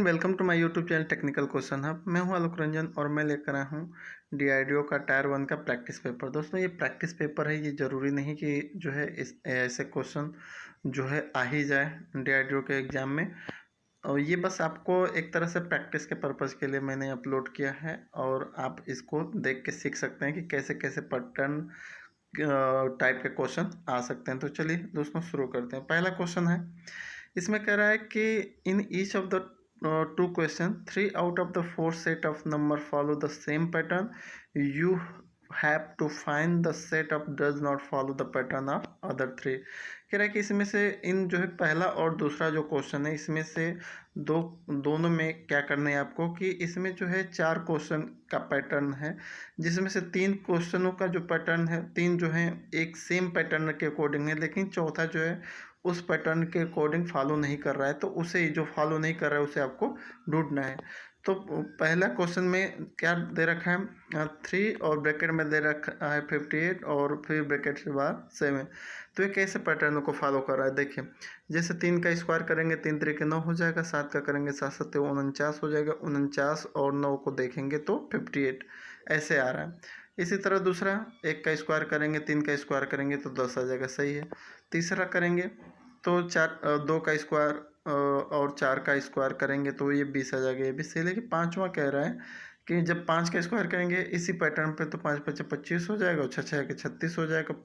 Welcome to my YouTube channel technical question hub. मैं हूं आलोक रंजन और मैं लेकर आया हूं डीआरडीओ का टायर 1 का प्रैक्टिस पेपर। दोस्तों ये प्रैक्टिस पेपर है, ये ज़रूरी नहीं कि जो है इस ऐसे क्वेश्चन जो है आ ही जाए डीआरडीओ के एग्ज़ाम में। और ये बस आपको एक तरह से प्रैक्टिस के पर्पज़ के लिए मैंने अपलोड किया है और आप इसको देख के सीख सकते हैं कि कैसे कैसे पैटर्न टाइप के क्वेश्चन आ सकते हैं। तो चलिए दोस्तों शुरू करते हैं। पहला क्वेश्चन है, इसमें कह रहा है कि in each of the two question 3 out of the 4 set of number follow the same pattern, you have to find the set of does not follow the pattern of other 3। कह रहा है कि इसमें से इन जो है पहला और दूसरा जो क्वेश्चन है इसमें से दोनों में क्या करना है आपको कि इसमें जो है 4 क्वेश्चन का पैटर्न है, जिसमें से 3 क्वेश्चनों का जो पैटर्न है, 3 जो है एक सेम पैटर्न के अकॉर्डिंग है, लेकिन चौथा जो है उस पैटर्न के अकॉर्डिंग फॉलो नहीं कर रहा है। तो उसे जो फॉलो नहीं कर रहा है उसे आपको ढूंढना है। तो पहला क्वेश्चन में क्या दे रखा है 3 और ब्रैकेट में दे रखा है 58 और फिर ब्रैकेट के बाद 7। तो ये कैसे पैटर्न को फॉलो कर रहा है देखिए। जैसे 3 का स्क्वायर करेंगे 3 3 9 हो जाएगा, 7 का करेंगे 7 7 49 हो जाएगा, 49 और 9 को देखेंगे तो 58 ऐसे आ रहा है। इसी तरह दूसरा 1 का स्क्वायर करेंगे 3 का स्क्वायर करेंगे तो 10 आ जाएगा, सही है। तीसरा करेंगे तो 2 का स्क्वायर और 4 का स्क्वायर करेंगे तो ये 20 आ जाएगा, ये भी सही। लेकिन पाँचवा कह रहा है कि जब 5 का स्क्वायर करेंगे इसी पैटर्न पे तो 5 5 25 हो जाएगा और 6 6 के 36 हो जाएगा,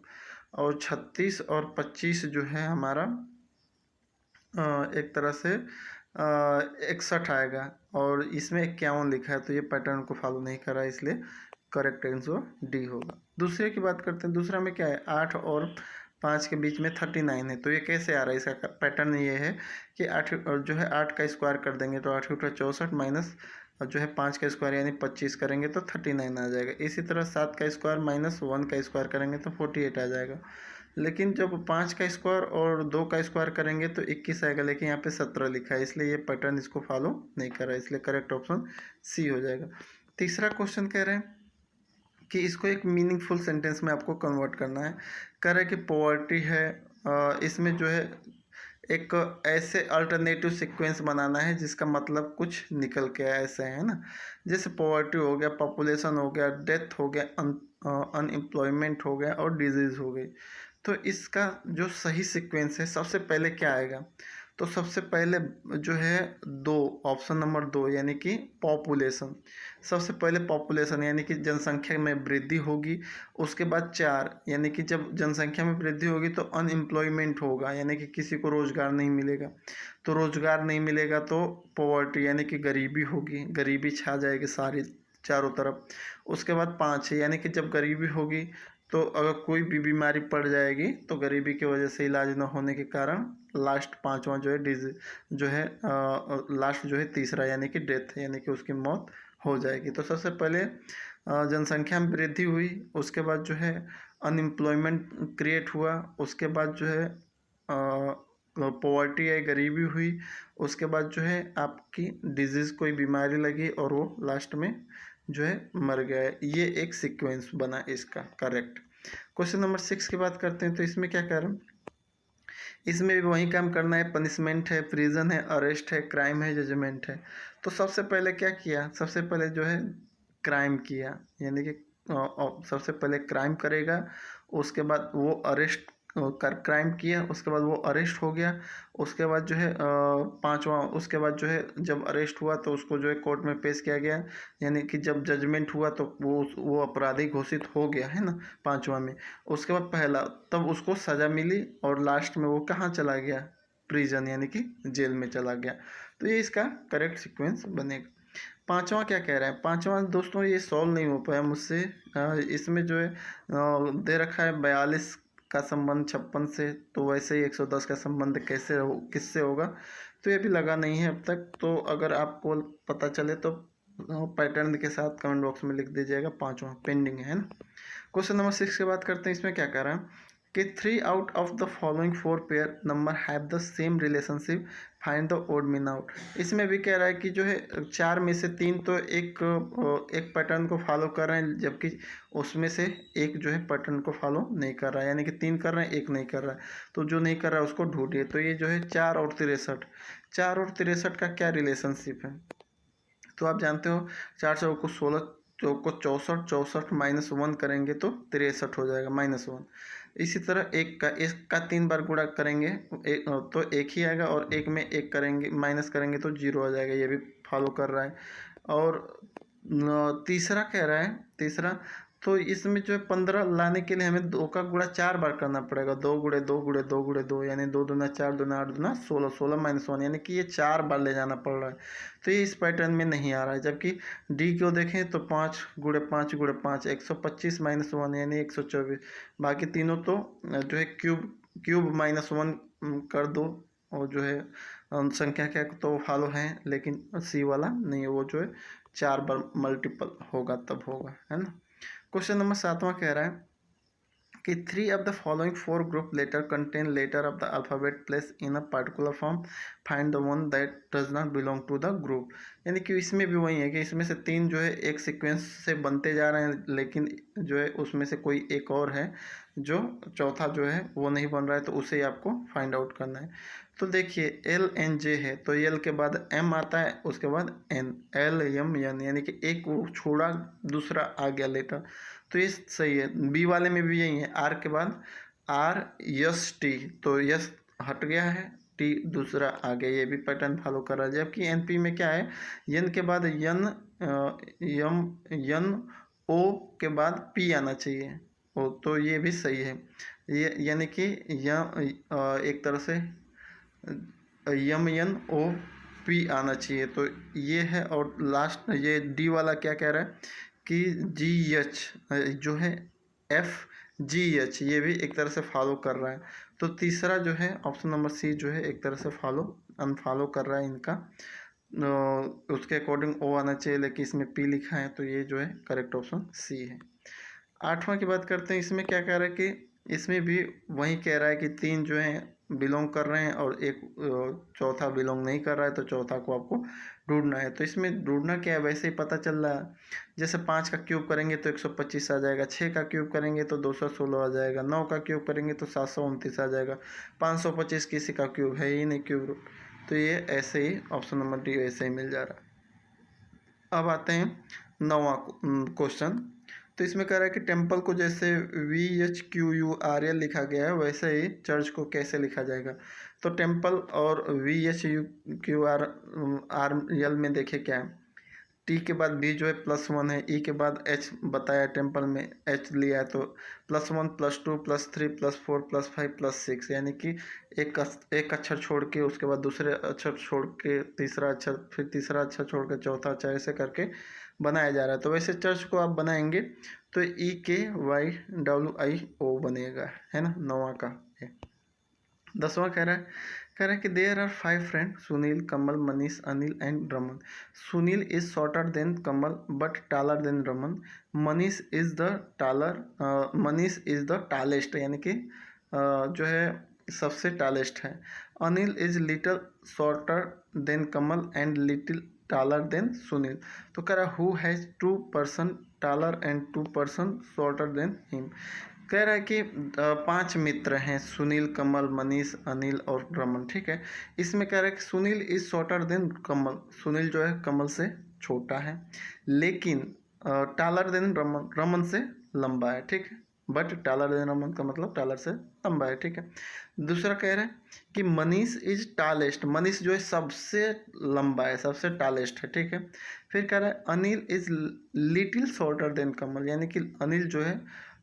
और 36 और 25 जो है हमारा एक तरह से 61 आएगा, और इसमें 51 लिखा है तो ये पैटर्न को फॉलो नहीं कर रहा है, इसलिए करेक्ट आंसर डी होगा। दूसरे की बात करते हैं। दूसरा में क्या है 8 और 5 के बीच में 39 है, तो ये कैसे आ रहा है। इसका पैटर्न ये है कि 8 जो है 8 का स्क्वायर कर देंगे तो 8 64 माइनस जो है 5 का स्क्वायर यानी 25 करेंगे तो 39 आ जाएगा। इसी तरह 7 का स्क्वायर माइनस 1 का स्क्वायर करेंगे तो 48 आ जाएगा। लेकिन जब 5 का स्क्वायर और 2 का स्क्वायर करेंगे तो 21 आएगा, लेकिन यहाँ पे 17 लिखा है, इसलिए ये पैटर्न इसको फॉलो नहीं कर रहा है, इसलिए करेक्ट ऑप्शन सी हो जाएगा। तीसरा क्वेश्चन कह रहे हैं कि इसको एक मीनिंगफुल सेंटेंस में आपको कन्वर्ट करना है। कह रहा है कि पॉवर्टी है, इसमें जो है एक ऐसे अल्टरनेटिव सीक्वेंस बनाना है जिसका मतलब कुछ निकल के आए, ऐसे है ना। जैसे पॉवर्टी हो गया, पॉपुलेशन हो गया, डेथ हो गया, अनएम्प्लॉयमेंट हो गया और डिजीज़ हो गई। तो इसका जो सही सीक्वेंस है सबसे पहले क्या आएगा, तो सबसे पहले जो है 2, ऑप्शन नंबर 2 यानी कि पॉपुलेशन। सबसे पहले पॉपुलेशन यानी कि जनसंख्या में वृद्धि होगी। उसके बाद 4 यानी कि जब जनसंख्या में वृद्धि होगी तो अनएम्प्लॉयमेंट होगा, यानी कि किसी को रोज़गार नहीं मिलेगा। तो रोज़गार नहीं मिलेगा तो पॉवर्टी यानी कि गरीबी होगी, गरीबी छा जाएगी सारी चारों तरफ। उसके बाद 5 है यानी कि जब गरीबी होगी तो अगर कोई भी बीमारी पड़ जाएगी तो गरीबी की वजह से इलाज न होने के कारण लास्ट 5वां जो है जो है लास्ट जो है तीसरा यानी कि डेथ, यानी कि उसकी मौत हो जाएगी। तो सबसे पहले जनसंख्या में वृद्धि हुई, उसके बाद जो है अनएम्प्लॉयमेंट क्रिएट हुआ, उसके बाद जो है पॉवर्टी या गरीबी हुई, उसके बाद जो है आपकी डिजीज़ कोई बीमारी लगी और वो लास्ट में जो है मर गया है। ये एक सीक्वेंस बना इसका करेक्ट। क्वेश्चन नंबर 6 की बात करते हैं। तो इसमें क्या कर रहे हैं, इसमें भी वही काम करना है। पनिशमेंट है, प्रिजन है, अरेस्ट है, क्राइम है, जजमेंट है। तो सबसे पहले क्या किया, सबसे पहले जो है क्राइम किया, यानी कि सबसे पहले क्राइम करेगा, उसके बाद वो अरेस्ट कर क्राइम किया, उसके बाद वो अरेस्ट हो गया। उसके बाद जो है 5वां, उसके बाद जो है जब अरेस्ट हुआ तो उसको जो है कोर्ट में पेश किया गया, यानी कि जब जजमेंट हुआ तो वो अपराधी घोषित हो गया है ना 5वां में। उसके बाद पहला, तब उसको सज़ा मिली और लास्ट में वो कहाँ चला गया, प्रिजन यानी कि जेल में चला गया। तो ये इसका करेक्ट सीक्वेंस बनेगा। 5वां क्या कह रहा है, 5वां दोस्तों ये सॉल्व नहीं हो पाया मुझसे। इसमें जो है दे रखा है 42 का संबंध 56 से, तो वैसे ही 110 का संबंध कैसे हो, किससे होगा, तो ये भी लगा नहीं है अब तक। तो अगर आपको पता चले तो पैटर्न के साथ कमेंट बॉक्स में लिख दीजिएगा। 5वां पेंडिंग है ना। क्वेश्चन नंबर 6 की बात करते हैं। इसमें क्या कर रहा है कि 3 out of the following 4 pair number have the same relationship, find the odd man out. इसमें भी कह रहा है कि जो है 4 में से 3 तो एक पैटर्न को फॉलो कर रहे हैं, जबकि उसमें से एक जो है पैटर्न को फॉलो नहीं कर रहा है, यानी कि 3 कर रहे हैं 1 नहीं कर रहा है। तो जो नहीं कर रहा है उसको ढूंढिए। तो ये जो है 4 और 63, 4 और 63 का क्या रिलेशनशिप है? तो आप जानते हो 4 चौको 16, चौको 64, 64 -1 करेंगे तो 63 हो जाएगा -1। इसी तरह एक का 3 बार गुणा करेंगे तो एक ही आएगा, और एक में एक करेंगे माइनस करेंगे तो 0 आ जाएगा। ये भी फॉलो कर रहा है। और तीसरा कह रहा है, तीसरा तो इसमें जो है 15 लाने के लिए हमें 2 का गुणा 4 बार करना पड़ेगा। 2 गुणे 2 गुणे 2 गुणे 2 यानी 2 दूना 4 दूना 8 दूना 16, 16 -1 यानी कि ये 4 बार ले जाना पड़ रहा है। तो ये इस पैटर्न में नहीं आ रहा है। जबकि डी को देखें तो 5 गुणे 5 गुणे 5 125 -1 यानी 124। बाकी तीनों तो जो है क्यूब -1 कर दो, और जो है संख्या क्या तो फॉलो है, लेकिन सी वाला नहीं है, वो जो है 4 बार मल्टीपल होगा तब होगा, है ना। क्वेश्चन नंबर 7वां कह रहा है कि 3 of the following 4 group letter contain letter of the alphabet placed in a particular form, find the one that does not belong to the group। यानी कि इसमें भी वही है कि इसमें से 3 जो है एक सीक्वेंस से बनते जा रहे हैं, लेकिन जो है उसमें से कोई एक और है जो चौथा जो है वो नहीं बन रहा है, तो उसे ही आपको फाइंड आउट करना है। तो देखिए LNJ है तो L के बाद M आता है, उसके बाद N, LMN यानी कि एक वो छोड़ा दूसरा आ गया लेटर, तो ये सही है। बी वाले में भी यही है, आर के बाद RST तो यस हट गया है, टी दूसरा आ गया, ये भी पैटर्न फॉलो कर रहा है। जबकि एनपी में क्या है, एन के बाद यन ओ के बाद पी आना चाहिए, ओ तो ये भी सही है। ये यानी कि एक तरह से यन ओ पी आना चाहिए, तो ये है। और लास्ट ये डी वाला क्या कह रहा है कि GH जो है FGH, ये भी एक तरह से फॉलो कर रहा है। तो तीसरा जो है ऑप्शन नंबर सी जो है एक तरह से अनफॉलो कर रहा है इनका। उसके अकॉर्डिंग ओ आना चाहिए, लेकिन इसमें पी लिखा है, तो ये जो है करेक्ट ऑप्शन सी है। 8वां की बात करते हैं। इसमें क्या कह रहा है कि इसमें भी वही कह रहा है कि 3 जो हैं बिलोंग कर रहे हैं और एक चौथा बिलोंग नहीं कर रहा है, तो चौथा को आपको ढूंढना है। तो इसमें ढूंढना क्या है, वैसे ही पता चल रहा है। जैसे 5 का क्यूब करेंगे तो 125 आ जाएगा, 6 का क्यूब करेंगे तो 216 आ जाएगा, 9 का क्यूब करेंगे तो 729 आ जाएगा, 525 किसी का क्यूब है ही नहीं क्यूब रूट, तो ये ऐसे ही ऑप्शन नंबर डी ऐसे ही मिल जा रहा है। अब आते हैं 9वां क्वेश्चन। तो इसमें कह रहा है कि टेम्पल को जैसे VHQURL लिखा गया है, वैसे ही चर्च को कैसे लिखा जाएगा। तो टेम्पल और VHQRL में देखे क्या है, टी के बाद बी जो है +1 है, ई के बाद एच बताया, टेम्पल में एच लिया है, तो +1 +2 +3 +4 +5 +6 यानी कि एक अक्षर छोड़ के उसके बाद दूसरे अक्षर छोड़ के तीसरा अक्षर, फिर तीसरा अक्षर छोड़ के चौथा अक्षर, ऐसे करके बनाया जा रहा है। तो वैसे चर्च को आप बनाएंगे तो EKYWIO बनेगा, है ना, 9वां का। 10वां कह रहा है कि there are 5 friend, Sunil, Kamal, Manish, Anil and Raman. Sunil is shorter than Kamal but taller than Raman. Manish is the tallest यानी कि जो है सबसे टालेस्ट है। Anil is little shorter than Kamal and little taller than Sunil. तो कह रहा who has 2 person taller and 2 person shorter than him. कह रहा है कि 5 मित्र हैं, सुनील, कमल, मनीष, अनिल और रमन, ठीक है। इसमें कह रहा है कि सुनील इज शॉर्टर देन कमल, सुनील जो है कमल से छोटा है, लेकिन टालर देन रमन से लंबा है, ठीक है। बट टालर देन रमन का मतलब टालर से लंबा है, ठीक है। दूसरा कह रहा है कि मनीष इज टालेस्ट, मनीष जो है सबसे लंबा है, सबसे टालेस्ट है, ठीक है। फिर कह रहा है Anil is little shorter than Kamal, यानी कि अनिल जो है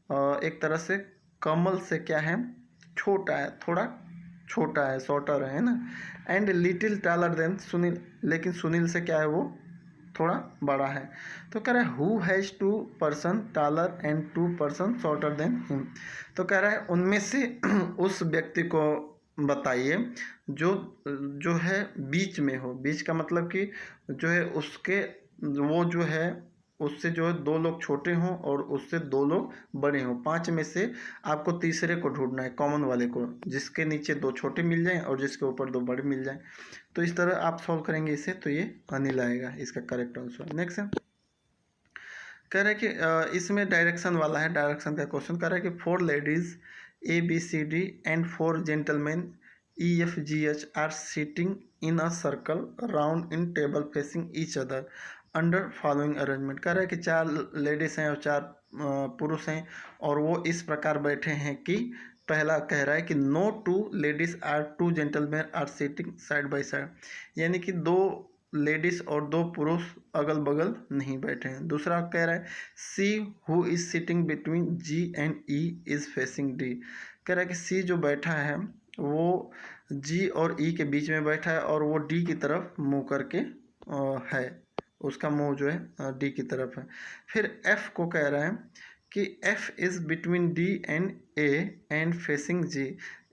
एक तरह से कमल से क्या है, छोटा है, थोड़ा छोटा है, शॉर्टर है ना। And little taller than Sunil, लेकिन सुनील से क्या है, वो थोड़ा बड़ा है। तो कह रहा है who has 2 person taller and 2 person shorter than him. तो कह रहा है उनमें से उस व्यक्ति को बताइए जो है बीच में हो। बीच का मतलब कि जो है उसके वो जो है उससे जो है 2 लोग छोटे हों और उससे 2 लोग बड़े हों। 5 में से आपको तीसरे को ढूंढना है, कॉमन वाले को, जिसके नीचे 2 छोटे मिल जाएं और जिसके ऊपर 2 बड़े मिल जाएं। तो इस तरह आप सॉल्व करेंगे इसे, तो ये अनिल आएगा इसका करेक्ट आंसर। नेक्स्ट है कह रहे हैं कि इसमें डायरेक्शन वाला है, डायरेक्शन का क्वेश्चन। कह रहा है कि 4 ladies ABCD and 4 gentleman EFGH are sitting in a circle round in table facing each other under following arrangement. कह रहा है कि 4 लेडीज़ हैं और 4 पुरुष हैं और वो इस प्रकार बैठे हैं कि पहला कह रहा है कि no two ladies are two gentleman are sitting side by side, यानी कि 2 लेडीज़ और 2 पुरुष अगल बगल नहीं बैठे हैं। दूसरा कह रहा है see who is sitting between ji and E is facing D. कह रहा है कि सी जो बैठा है वो जी और ई के बीच में बैठा है और वो डी की तरफ मुंह करके है, उसका मुंह जो है डी की तरफ है। फिर एफ को कह रहा है कि F is between D and A and facing G.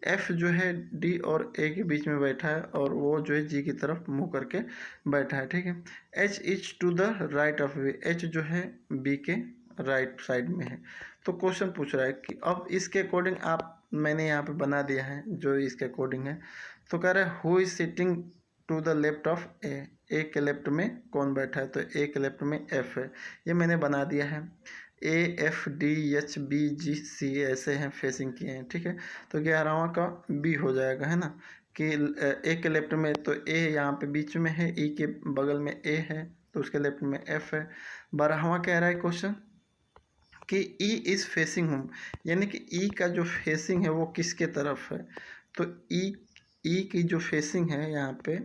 F जो है डी और ए के बीच में बैठा है और वो जो है जी की तरफ मुंह करके बैठा है, ठीक है। H is to the right of B, H जो है बी के राइट साइड में है। तो क्वेश्चन पूछ रहा है कि अब इसके अकॉर्डिंग आप, मैंने यहाँ पे बना दिया है जो इसके अकॉर्डिंग है। तो कह रहा है who is sitting to the left of A, A के लेफ्ट में कौन बैठा है, तो ए के लेफ्ट में एफ है, ये मैंने बना दिया है। A F D H B G C ऐसे हैं, फेसिंग किए हैं, ठीक है। तो 11वां का बी हो जाएगा, है ना, कि ए के लेफ्ट में तो ए यहाँ पे बीच में है, ई के बगल में ए है तो उसके लेफ्ट में एफ है। 12वां कह रहा है क्वेश्चन कि ई इज़ फेसिंग होम, यानी कि ई का जो फेसिंग है वो किसके तरफ है। तो ई की जो फेसिंग है यहाँ पे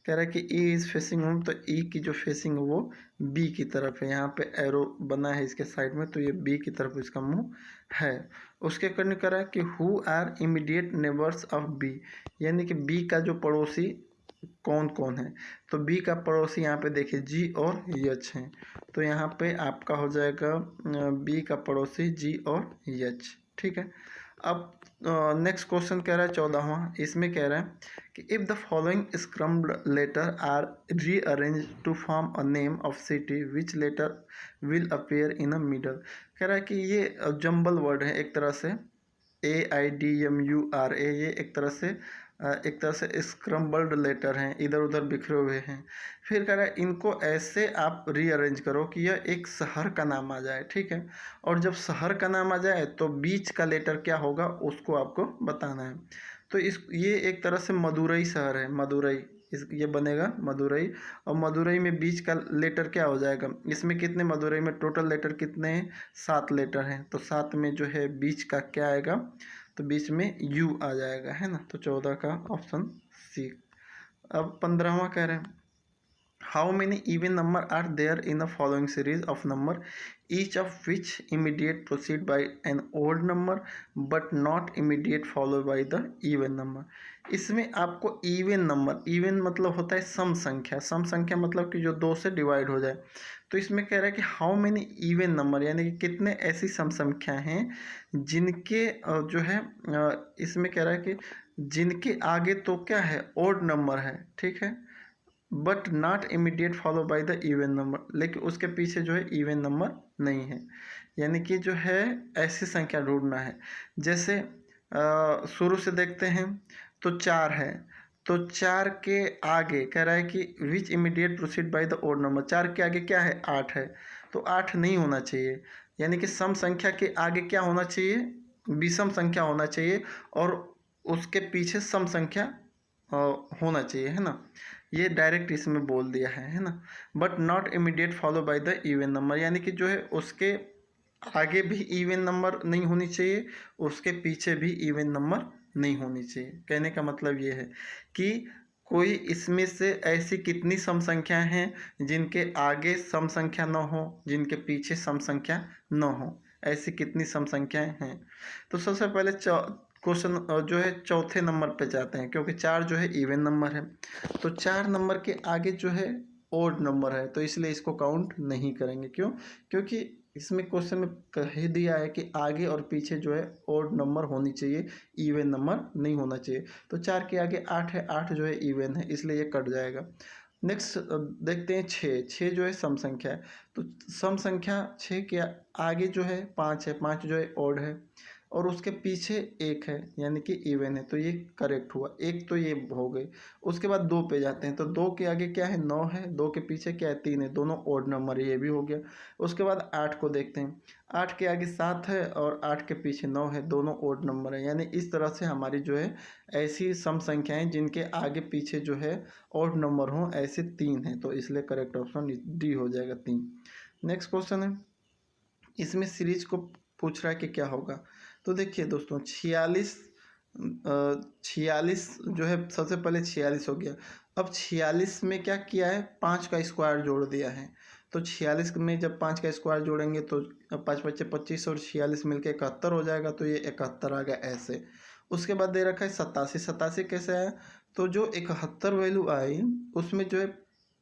कह रहा है कि ई इज़ फेसिंग होम, तो ई की जो फेसिंग है वो बी की तरफ है। यहाँ पे एरो बना है इसके साइड में, तो ये बी की तरफ इसका मुंह है। उसके करने कह रहा है कि who are immediate neighbours of B, यानी कि बी का जो पड़ोसी कौन कौन है। तो बी का पड़ोसी यहाँ पे देखिए जी और यच हैं, तो यहाँ पे आपका हो जाएगा बी का पड़ोसी जी और यच, ठीक है। अब नेक्स्ट क्वेश्चन कह रहा है 14वां, इसमें कह रहा है कि if the following scrambled letter are rearrange to form a name of city which letter will appear in a middle. कह रहा है कि ये जंबल वर्ड है एक तरह से, AIDMURA, ये एक तरह से स्क्रम्बल्ड लेटर हैं, इधर उधर बिखरे हुए हैं। फिर कह रहा है इनको ऐसे आप रीअरेंज करो कि यह एक शहर का नाम आ जाए, ठीक है। और जब शहर का नाम आ जाए तो बीच का लेटर क्या होगा उसको आपको बताना है। तो ये एक तरह से मदुरई शहर है, मदुरई, ये बनेगा मदुरई। और मदुरई में बीच का लेटर क्या हो जाएगा, इसमें कितने मदुरई में टोटल लेटर कितने हैं, 7 लेटर हैं, तो 7 में जो है बीच का क्या आएगा, तो बीच में यू आ जाएगा, है ना। तो 14 का ऑप्शन सी। अब 15वां कह रहे हैं how many even number are there in the following series of number each of which immediate proceed by an old number but not immediate follow by the even number. इसमें आपको even number, even मतलब होता है सम संख्या, सम संख्या मतलब कि जो 2 से डिवाइड हो जाए। तो इसमें कह रहा है कि हाउ मेनी इवन नंबर, यानी कि कितने ऐसी सम संख्या हैं जिनके जो है इसमें कह रहा है कि जिनके आगे तो क्या है ओड नंबर है, ठीक है, but not immediate follow by the even number, लेकिन उसके पीछे जो है इवन नंबर नहीं है। यानी कि जो है ऐसी संख्या ढूंढना है। जैसे शुरू से देखते हैं तो 4 है, तो 4 के आगे कह रहा है कि which immediate proceed by the odd number, 4 के आगे क्या है 8 है, तो 8 नहीं होना चाहिए। यानी कि सम संख्या के आगे क्या होना चाहिए, विषम संख्या होना चाहिए और उसके पीछे सम संख्या होना चाहिए, है ना। ये डायरेक्ट इसमें बोल दिया है ना। But not immediate follow by the even number, यानी कि जो है उसके आगे भी इवन नंबर नहीं होनी चाहिए, उसके पीछे भी इवन नंबर नहीं होनी चाहिए। कहने का मतलब ये है कि कोई इसमें से ऐसी कितनी सम संख्याएं हैं जिनके आगे सम संख्या न हो, जिनके पीछे सम संख्या न हो, ऐसी कितनी सम संख्याएं हैं। तो सबसे पहले क्वेश्चन जो है चौथे नंबर पे जाते हैं, क्योंकि 4 जो है इवन नंबर है, तो 4 नंबर के आगे जो है ओड नंबर है, तो इसलिए इसको काउंट नहीं करेंगे। क्यों, क्योंकि इसमें क्वेश्चन में कह दिया है कि आगे और पीछे जो है ओड नंबर होनी चाहिए, इवन नंबर नहीं होना चाहिए। तो 4 के आगे 8 है, 8 जो है इवन है, इसलिए ये कट जाएगा। नेक्स्ट देखते हैं 6 जो है सम संख्या है, तो सम संख्या 6 के आगे जो है 5 है, 5 जो है ओड है, और उसके पीछे एक है यानी कि इवन है, तो ये करेक्ट हुआ। एक तो ये हो गई। उसके बाद 2 पे जाते हैं, तो 2 के आगे क्या है, 9 है, 2 के पीछे क्या है, 3 है, दोनों ओड नंबर है, ये भी हो गया। उसके बाद 8 को देखते हैं, 8 के आगे 7 है और 8 के पीछे 9 है, दोनों ओड नंबर है। यानी इस तरह से हमारी जो है ऐसी सम संख्याएं जिनके आगे पीछे जो है ओड नंबर हों, ऐसे 3 हैं, तो इसलिए करेक्ट ऑप्शन डी हो जाएगा 3। नेक्स्ट क्वेश्चन है, इसमें सीरीज को पूछ रहा है कि क्या होगा। तो देखिए दोस्तों, 46 46 जो है, सबसे पहले 46 हो गया। अब 46 में क्या किया है, 5 का स्क्वायर जोड़ दिया है। तो 46 में जब 5 का स्क्वायर जोड़ेंगे तो 5 बच्चे 25 और 46 मिलके 71 हो जाएगा, तो ये 71 आ गया ऐसे। उसके बाद दे रखा है 87। 87 कैसे आया, तो जो 71 वैल्यू आई उसमें जो है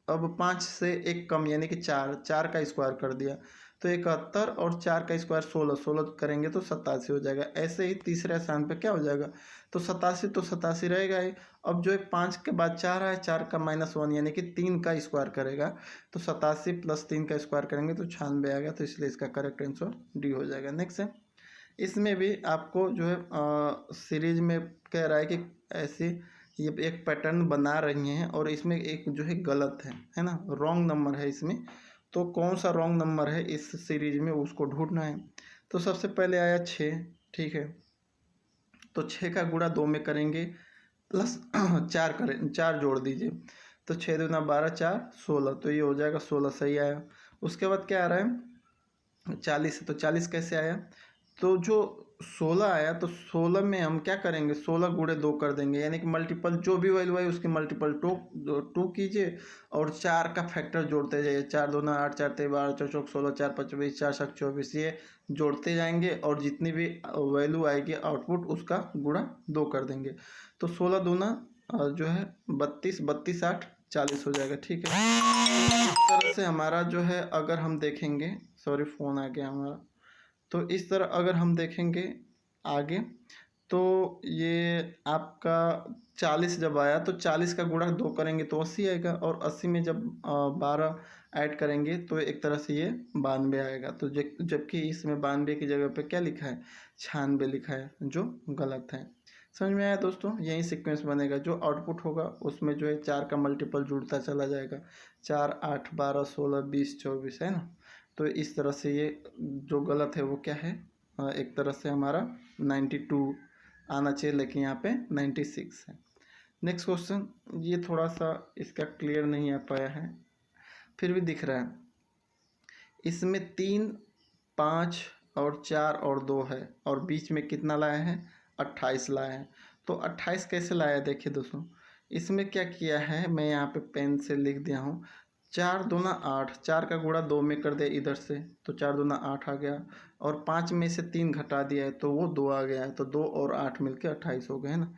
अब 5 से एक कम यानी कि 4, 4 का स्क्वायर कर दिया, तो 71 और 4 का स्क्वायर 16, 16 करेंगे तो 87 हो जाएगा। ऐसे ही तीसरे स्थान पे क्या हो जाएगा, तो 87, तो 87 रहेगा ही। अब जो है 5 के बाद 4 है, 4 का -1 यानी कि 3 का स्क्वायर करेगा, तो 87 + 3 का स्क्वायर करेंगे तो 96 आएगा, तो इसलिए इसका करेक्ट आंसर डी हो जाएगा। नेक्स्ट है, इसमें भी आपको जो है सीरीज में कह रहा है कि ऐसी ये एक पैटर्न बना रही हैं और इसमें एक जो है गलत है ना, रॉन्ग नंबर है इसमें। तो कौन सा रॉन्ग नंबर है इस सीरीज में, उसको ढूंढना है। तो सबसे पहले आया 6, ठीक है, तो 6 का गुणा 2 में करेंगे प्लस 4 करें, 4 जोड़ दीजिए, तो 6 दूना 12, 4 16, तो ये हो जाएगा 16, सही आया। उसके बाद क्या आ रहा है, 40 है, तो 40 कैसे आया, तो जो 16 आया तो 16 में हम क्या करेंगे, 16 गुणे 2 कर देंगे, यानी कि मल्टीपल जो भी वैल्यू आई उसके मल्टीपल 2 कीजिए और 4 का फैक्टर जोड़ते जाइए। 4 दूना 8, 4 तेरह 12, 4 चौक 16, 4 5 20, 4 7 24, ये जोड़ते जाएंगे और जितनी भी वैल्यू आएगी आउटपुट उसका गुणा 2 कर देंगे। तो 16 दूना जो है 32, 32 8 40 हो जाएगा, ठीक है। इस तरह से हमारा जो है, अगर हम देखेंगे, सॉरी फ़ोन आ गया हमारा, तो इस तरह अगर हम देखेंगे आगे, तो ये आपका 40 जब आया तो 40 का गुणा 2 करेंगे तो 80 आएगा, और 80 में जब 12 ऐड करेंगे तो एक तरह से ये 92 आएगा। तो जबकि इसमें 92 की जगह पे क्या लिखा है, 96 लिखा है, जो गलत है। समझ में आया दोस्तों, यही सीक्वेंस बनेगा, जो आउटपुट होगा उसमें जो है 4 का मल्टीपल जुड़ता चला जाएगा, 4 8 12 16 20 24, है ना। तो इस तरह से ये जो गलत है वो क्या है, एक तरह से हमारा 92 आना चाहिए, लेकिन यहाँ पे 96 है। नेक्स्ट क्वेश्चन, ये थोड़ा सा इसका क्लियर नहीं आ पाया है, फिर भी दिख रहा है। इसमें 3 5 और 4 और 2 है, और बीच में कितना लाया है, 28 लाया है। तो 28 कैसे लाया, देखिए दोस्तों, इसमें क्या किया है, मैं यहाँ पे पेन से लिख दिया हूँ। 4 दूना 8, 4 का गुणा 2 में कर दिया इधर से, तो 4 दूना 8 आ गया, और 5 में से 3 घटा दिया है तो वो 2 आ गया है, तो 2 और 8 मिलके 28 हो गए, है ना।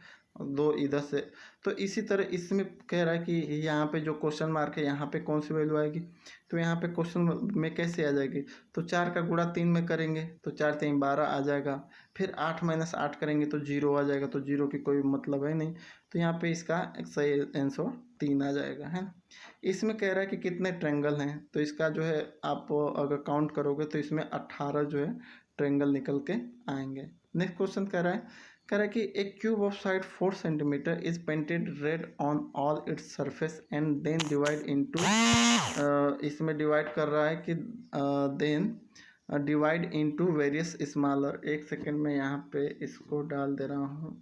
2 इधर से, तो इसी तरह इसमें कह रहा है कि यहाँ पे जो क्वेश्चन मार्क है यहाँ पे कौन सी वैल्यू आएगी, तो यहाँ पे क्वेश्चन में कैसे आ जाएगी, तो 4 का गुणा 3 में करेंगे तो 4 3 12 आ जाएगा, फिर 8 - 8 करेंगे तो 0 आ जाएगा, तो 0 की कोई मतलब है नहीं, तो यहाँ पे इसका सही आंसर 3 आ जाएगा, है ना। इसमें कह रहा है कि कितने ट्रेंगल हैं, तो इसका जो है आप अगर काउंट करोगे तो इसमें 18 जो है ट्रेंगल निकल के आएंगे। नेक्स्ट क्वेश्चन कह रहा है कि एक cube of side 4 centimetre is painted red on all its surface and then divide into, इसमें डिवाइड कर रहा है कि then divide into various smaller, एक सेकेंड में यहाँ पे इसको डाल दे रहा हूँ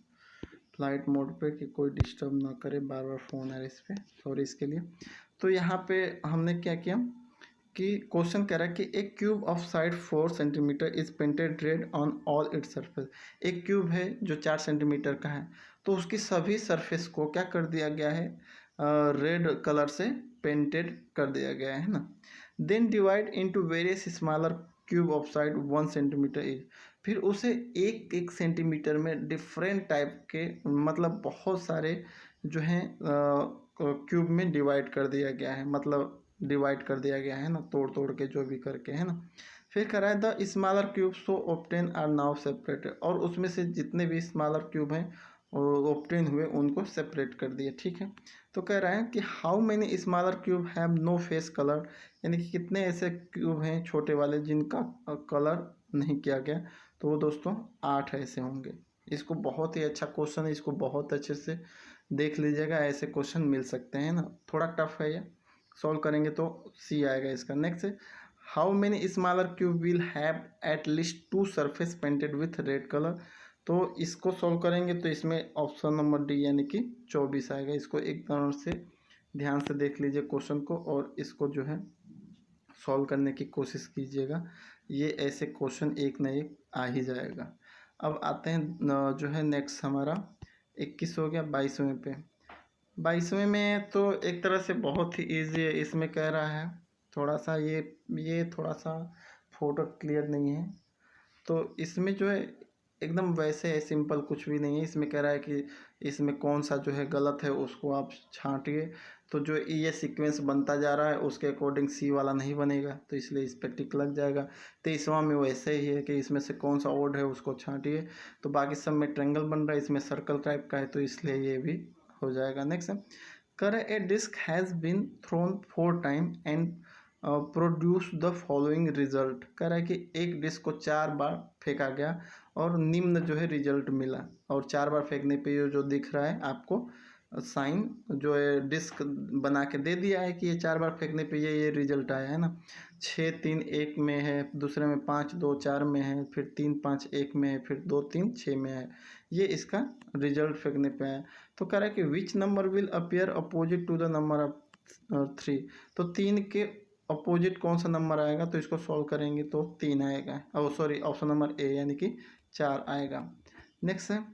फ्लाइट मोड पे कि कोई डिस्टर्ब ना करे, बार बार फ़ोन आ रहा है इस पर, सॉरी इसके लिए। तो यहाँ पे हमने क्या किया कि क्वेश्चन कह रहा है कि एक cube of side 4 centimetre is painted red on all its surface. एक क्यूब है जो 4 सेंटीमीटर का है, तो उसकी सभी सरफेस को क्या कर दिया गया है, रेड कलर से पेंटेड कर दिया गया है ना। Then divide into various smaller cube of side 1 centimetre is, फिर उसे एक एक सेंटीमीटर में डिफरेंट टाइप के, मतलब बहुत सारे जो हैं क्यूब में डिवाइड कर दिया गया है, मतलब डिवाइड कर दिया गया है ना, तोड़ तोड़ के जो भी करके, है ना। फिर कह रहा है the smaller cube so obtain are now separated, और उसमें से जितने भी स्मॉलर क्यूब हैं ऑब्टेन हुए उनको सेपरेट कर दिए, ठीक है। तो कह रहा है कि how many smaller cube have no face colour, यानी कि कितने ऐसे क्यूब हैं छोटे वाले जिनका कलर नहीं किया गया। तो दोस्तों 8 ऐसे होंगे। इसको बहुत ही अच्छा क्वेश्चन है, इसको बहुत अच्छे से देख लीजिएगा, ऐसे क्वेश्चन मिल सकते हैं ना। थोड़ा टफ है ये, सॉल्व करेंगे तो सी आएगा इसका। नेक्स्ट है, how many smaller cube will have at least 2 surface painted with red colour. तो इसको सॉल्व करेंगे तो इसमें ऑप्शन नंबर डी यानी कि 24 आएगा। इसको एक तरह से ध्यान से देख लीजिए क्वेश्चन को और इसको जो है सॉल्व करने की कोशिश कीजिएगा। ये ऐसे क्वेश्चन एक न एक आ ही जाएगा। अब आते हैं जो है नेक्स्ट हमारा 21 हो गया, 22वें पे। 22वें में तो एक तरह से बहुत ही ईजी है। इसमें कह रहा है थोड़ा सा ये थोड़ा सा फोटो क्लियर नहीं है, तो इसमें जो है एकदम वैसे है, सिंपल कुछ भी नहीं है। इसमें कह रहा है कि इसमें कौन सा जो है गलत है उसको आप छांटिए। तो जो ये सीक्वेंस बनता जा रहा है उसके अकॉर्डिंग सी वाला नहीं बनेगा, तो इसलिए इस पर टिक लग जाएगा। 23वां में वैसे ही है कि इसमें से कौन सा ओड है उसको छांटिए। तो बाकी सब में ट्रायंगल बन रहा है, इसमें सर्कल टाइप का है, तो इसलिए ये भी हो जाएगा। नेक्स्ट है, कर a disc has been thrown 4 time and produce the following result. कह रहा है कि एक डिस्क को 4 बार फेंका गया और निम्न जो है रिजल्ट मिला। और 4 बार फेंकने पे ये जो दिख रहा है आपको साइन जो है डिस्क बना के दे दिया है कि ये 4 बार फेंकने पे ये रिजल्ट आया है ना। 6 3 1 में है, दूसरे में 5 2 4 में है, फिर 3 5 1 में है, फिर 2 3 6 में है। ये इसका रिजल्ट फेंकने पे आया। तो कह रहा है कि which number will appear opposite to the number of 3। तो 3 के अपोजिट कौन सा नंबर आएगा, तो इसको सॉल्व करेंगे तो 3 आएगा। सॉरी, ऑप्शन नंबर ए यानी कि 4 आएगा। नेक्स्ट है,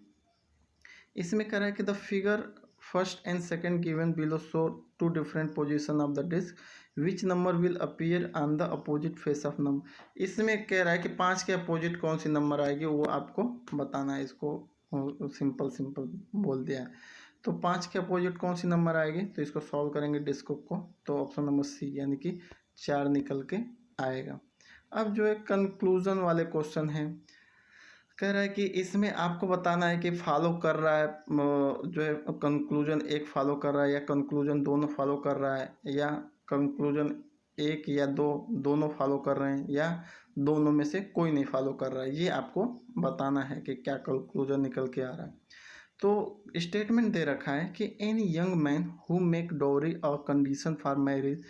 इसमें कह रहा है कि the figure first and second given below show 2 different position of the disc, which number will appear on the opposite face of number. इसमें कह रहा है कि 5 के अपोजिट कौन सी नंबर आएगी वो आपको बताना है। इसको सिंपल सिंपल बोल दिया है। तो 5 के अपोजिट कौन सी नंबर आएगी, तो इसको सॉल्व करेंगे डिस्क को, तो ऑप्शन नंबर सी यानी कि 4 निकल के आएगा। अब जो है कंक्लूजन वाले क्वेश्चन है, कह रहा है कि इसमें आपको बताना है कि फॉलो कर रहा है जो है कंक्लूजन एक फॉलो कर रहा है या कंक्लूजन दोनों फॉलो कर रहा है, या कंक्लूजन एक या दो दोनों फॉलो कर रहे हैं, या दोनों में से कोई नहीं फॉलो कर रहा है। ये आपको बताना है कि क्या कंक्लूजन निकल के आ रहा है। तो स्टेटमेंट दे रखा है कि any young man who make dowry a condition for marriage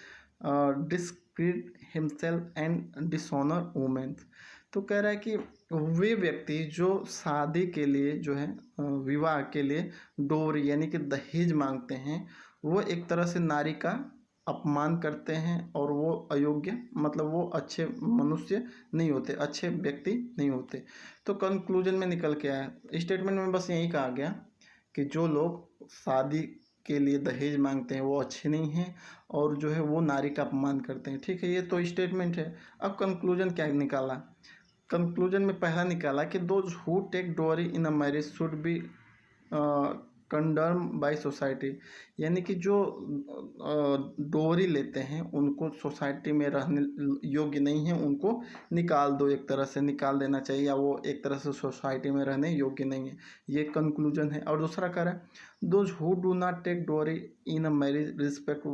discredit himself and dishonour women. तो कह रहा है कि वे व्यक्ति जो शादी के लिए जो है विवाह के लिए डोरी यानी कि दहेज मांगते हैं, वो एक तरह से नारी का अपमान करते हैं और वो अयोग्य मतलब वो अच्छे मनुष्य नहीं होते, अच्छे व्यक्ति नहीं होते। तो कंक्लूजन में निकल के आया, स्टेटमेंट में बस यही कहा गया कि जो लोग शादी के लिए दहेज मांगते हैं वो अच्छे नहीं हैं और जो है वो नारी का अपमान करते हैं। ठीक है, ये तो स्टेटमेंट है। अब कंक्लूजन क्या निकाला, कंक्लूजन में पहला निकाला कि those who take dowry in a marriage should be condemned by society. यानी कि जो डोरी लेते हैं उनको सोसाइटी में रहने योग्य नहीं है, उनको निकाल दो, एक तरह से निकाल देना चाहिए, या वो एक तरह से सोसाइटी में रहने योग्य नहीं है। ये कंक्लूजन है। और दूसरा कह रहा है those who do not take dowry in a marriage respect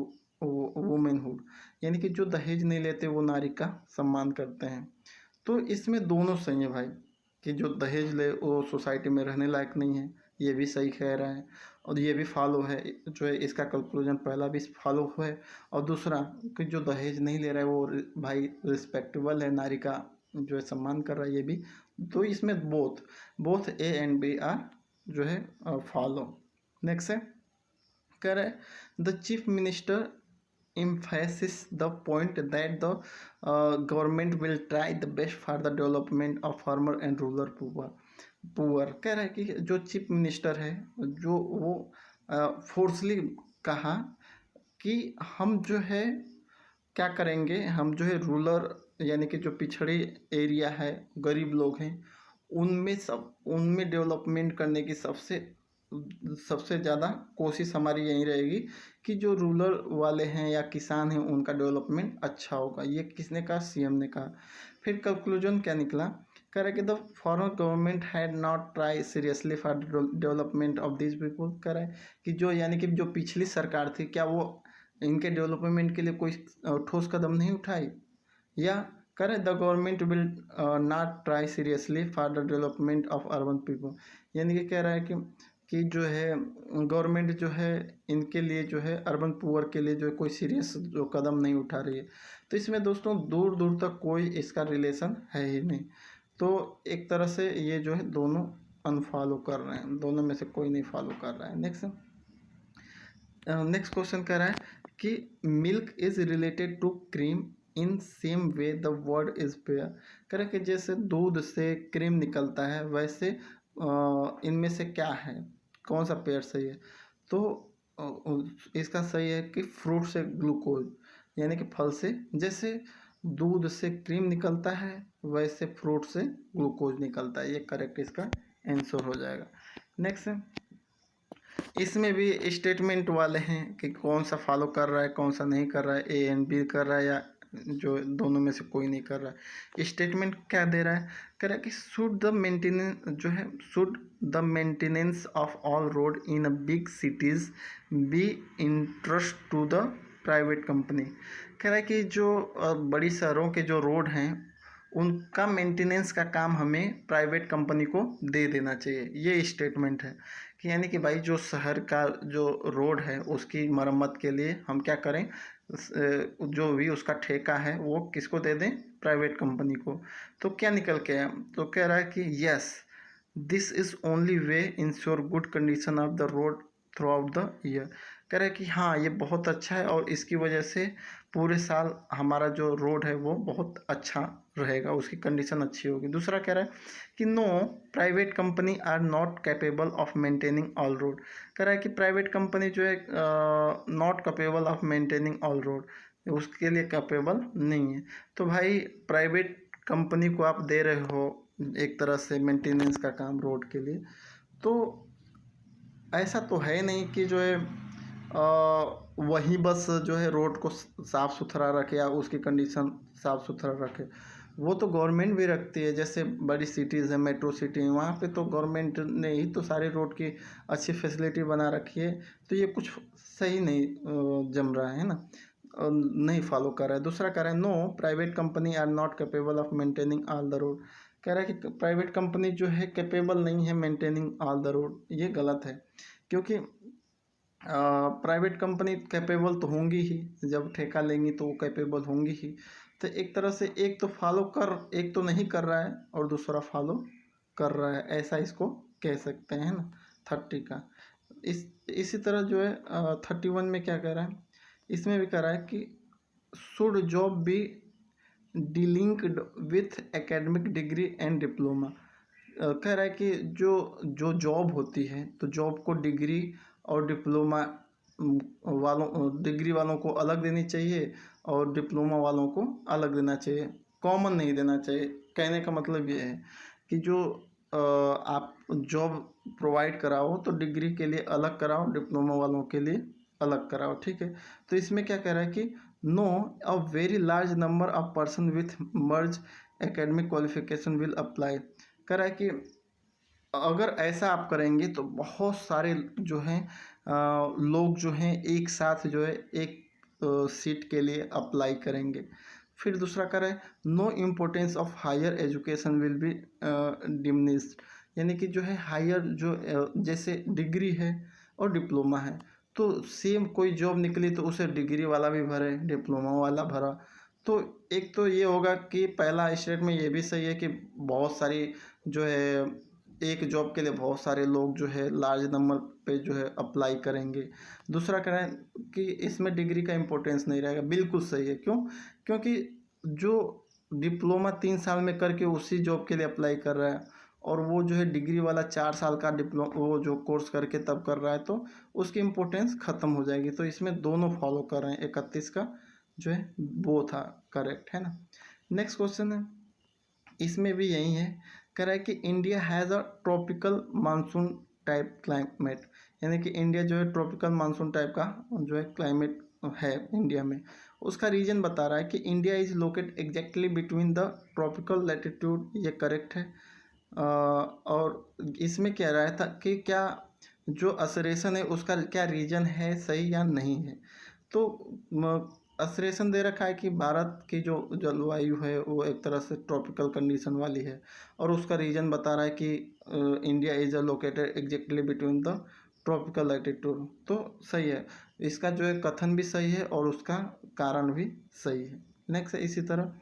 womanhood. यानी कि जो दहेज नहीं लेते वो नारी का सम्मान करते हैं। तो इसमें दोनों सही है भाई, कि जो दहेज ले वो सोसाइटी में रहने लायक नहीं है, ये भी सही कह रहा है और ये भी फॉलो है। जो है इसका कंक्लूजन पहला भी फॉलो है, और दूसरा कि जो दहेज नहीं ले रहा है वो भाई रिस्पेक्टेबल है, नारी का जो है सम्मान कर रहा है, ये भी। तो इसमें both A and B are जो है फॉलो। नेक्स्ट है, कह रहा है the chief minister emphasizes the point that the government will try the best for the development of farmer and rural poor। कह रहा है कि जो चीफ मिनिस्टर है जो वो फोर्सली कहा कि हम जो है क्या करेंगे, हम जो है रूरल यानी कि जो पिछड़ी एरिया है, गरीब लोग हैं, उनमें डेवलपमेंट करने की सबसे ज़्यादा कोशिश हमारी यही रहेगी कि जो रूरल वाले हैं या किसान हैं उनका डेवलपमेंट अच्छा होगा। ये किसने कहा, सीएम ने कहा। फिर कंक्लूजन क्या निकला, कह रहा है कि the foreign government had not try seriously for development of this people. कह रहा है कि जो यानी कि जो पिछली सरकार थी, क्या वो इनके डेवलपमेंट के लिए कोई ठोस कदम नहीं उठाई, या कह रहे the government will not try seriously for the development of urban people, यानी कि कह रहा है कि जो है गवर्नमेंट जो है इनके लिए जो है अर्बन पुअर के लिए जो है कोई सीरियस जो कदम नहीं उठा रही है। तो इसमें दोस्तों दूर दूर तक कोई इसका रिलेशन है ही नहीं। तो एक तरह से ये जो है दोनों अनफॉलो कर रहे हैं, दोनों में से कोई नहीं फॉलो कर रहा है। नेक्स्ट क्वेश्चन कह रहा है कि milk is related to cream in same way the word is pair. कह रहा है कि जैसे दूध से क्रीम निकलता है वैसे इनमें से क्या है, कौन सा पेयर सही है। तो इसका सही है कि फ्रूट से ग्लूकोज, यानी कि फल से जैसे दूध से क्रीम निकलता है वैसे फ्रूट से ग्लूकोज निकलता है। ये करेक्ट इसका आंसर हो जाएगा। नेक्स्ट है, इसमें भी स्टेटमेंट वाले हैं कि कौन सा फॉलो कर रहा है कौन सा नहीं कर रहा है, ए एंड बी कर रहा है या जो दोनों में से कोई नहीं कर रहा है। स्टेटमेंट क्या दे रहा है, कह रहा है कि should the maintenance of all road in a big cities be interest to the private company. कह रहा है कि जो बड़ी शहरों के जो रोड हैं उनका मेंटेनेंस का काम हमें प्राइवेट कंपनी को दे देना चाहिए। ये स्टेटमेंट है कि यानी कि भाई जो शहर का जो रोड है उसकी मरम्मत के लिए हम क्या करें, जो भी उसका ठेका है वो किसको दे दें, प्राइवेट कंपनी को। तो क्या निकल के आया, तो कह रहा है कि yes this is only way ensure good condition of the road through out the year. कह रहा है कि हाँ ये बहुत अच्छा है और इसकी वजह से पूरे साल हमारा जो रोड है वो बहुत अच्छा रहेगा, उसकी कंडीशन अच्छी होगी। दूसरा कह रहा है कि no private company are not capable of maintaining all road. कह रहा है कि प्राइवेट कंपनी जो है not capable of maintaining all road, उसके लिए कैपेबल नहीं है। तो भाई प्राइवेट कंपनी को आप दे रहे हो एक तरह से मेंटेनेंस का काम रोड के लिए, तो ऐसा तो है नहीं कि जो है वही बस जो है रोड को साफ़ सुथरा रखे या उसकी कंडीशन साफ़ सुथरा रखे। वो तो गवर्नमेंट भी रखती है, जैसे बड़ी सिटीज़ है, मेट्रो सिटी है, वहाँ पे तो गवर्नमेंट ने ही तो सारे रोड की अच्छी फैसिलिटी बना रखी है। तो ये कुछ सही नहीं जम रहा है ना, नहीं फॉलो कर रहा है। दूसरा कह रहा है no private company are not capable of maintaining all the road. कह रहा है कि प्राइवेट कंपनी जो है कैपेबल नहीं है मेंटेनिंग ऑल द रोड। ये गलत है, क्योंकि प्राइवेट कंपनी कैपेबल तो होंगी ही, जब ठेका लेंगी तो वो कैपेबल होंगी ही। तो एक तरह से एक तो फॉलो कर, एक तो नहीं कर रहा है और दूसरा फॉलो कर रहा है, ऐसा इसको कह सकते हैं ना 30 का। इसी तरह जो है 31 में क्या कह रहा है, इसमें भी कह रहा है कि should job be delinked with academic degree and diploma. कह रहा है कि जो जो जॉब होती है तो जॉब को डिग्री और डिप्लोमा डिग्री वालों को अलग देनी चाहिए और डिप्लोमा वालों को अलग देना चाहिए, कॉमन नहीं देना चाहिए। कहने का मतलब ये है कि जो आप जॉब प्रोवाइड कराओ तो डिग्री के लिए अलग कराओ, डिप्लोमा वालों के लिए अलग कराओ, ठीक है। तो इसमें क्या कह रहा है कि no a very large number of person with merge academic qualification will apply. कह रहा है कि अगर ऐसा आप करेंगे तो बहुत सारे जो हैं लोग जो हैं एक साथ जो है एक सीट के लिए अप्लाई करेंगे। फिर दूसरा कह रहा है no importance of higher education will be diminished. यानी कि जो है हायर जो जैसे डिग्री है और डिप्लोमा है तो सेम कोई जॉब निकली तो उसे डिग्री वाला भी भरे, डिप्लोमा वाला भरा। तो एक तो ये होगा कि पहला स्टेट में ये भी सही है कि बहुत सारी जो है एक जॉब के लिए बहुत सारे लोग जो है लार्ज नंबर पे जो है अप्लाई करेंगे। दूसरा करें कि इसमें डिग्री का इम्पोर्टेंस नहीं रहेगा, बिल्कुल सही है। क्यों, क्योंकि जो डिप्लोमा 3 साल में करके उसी जॉब के लिए अप्लाई कर रहा है और वो जो है डिग्री वाला 4 साल का वो जो कोर्स करके तब कर रहा है तो उसकी इम्पोर्टेंस ख़त्म हो जाएगी। तो इसमें दोनों फॉलो कर रहे हैं, 31 का जो है वो था करेक्ट, है ना। नेक्स्ट क्वेश्चन है, इसमें भी यही है। कह रहा है कि India has a tropical monsoon type climate. यानी कि इंडिया जो है ट्रॉपिकल मानसून टाइप का जो है क्लाइमेट है इंडिया में। उसका रीजन बता रहा है कि India is locate exactly between the tropical latitude. ये करेक्ट है। और इसमें कह रहा था कि क्या जो असरेशन है उसका क्या रीजन है, सही या नहीं है। तो असरेशन दे रखा है कि भारत की जो जलवायु है वो एक तरह से ट्रॉपिकल कंडीशन वाली है, और उसका रीजन बता रहा है कि India is located exactly between the tropical latitude. तो सही है, इसका जो है कथन भी सही है और उसका कारण भी सही है। नेक्स्ट इसी तरह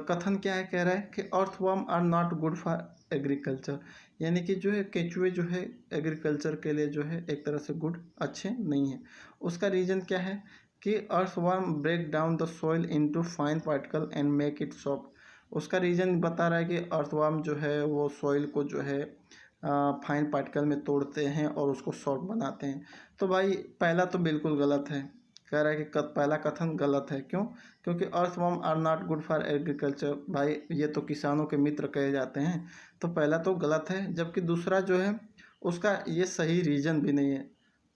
कथन क्या है, कह रहा है कि earthworm are not good for agriculture, यानी कि जो है केचुए जो है एग्रीकल्चर के लिए जो है एक तरह से गुड अच्छे नहीं है। उसका रीजन क्या है कि earthworm break down the soil into fine particle and make it soft. उसका रीजन बता रहा है कि अर्थवर्म जो है वो सॉइल को जो है फाइन पार्टिकल में तोड़ते हैं और उसको सॉफ्ट बनाते हैं। तो भाई पहला तो बिल्कुल गलत है, कह रहा है कि पहला कथन गलत है। क्यों? क्योंकि earthworm are not good for agriculture, भाई ये तो किसानों के मित्र कहे जाते हैं, तो पहला तो गलत है। जबकि दूसरा जो है उसका ये सही रीजन भी नहीं है।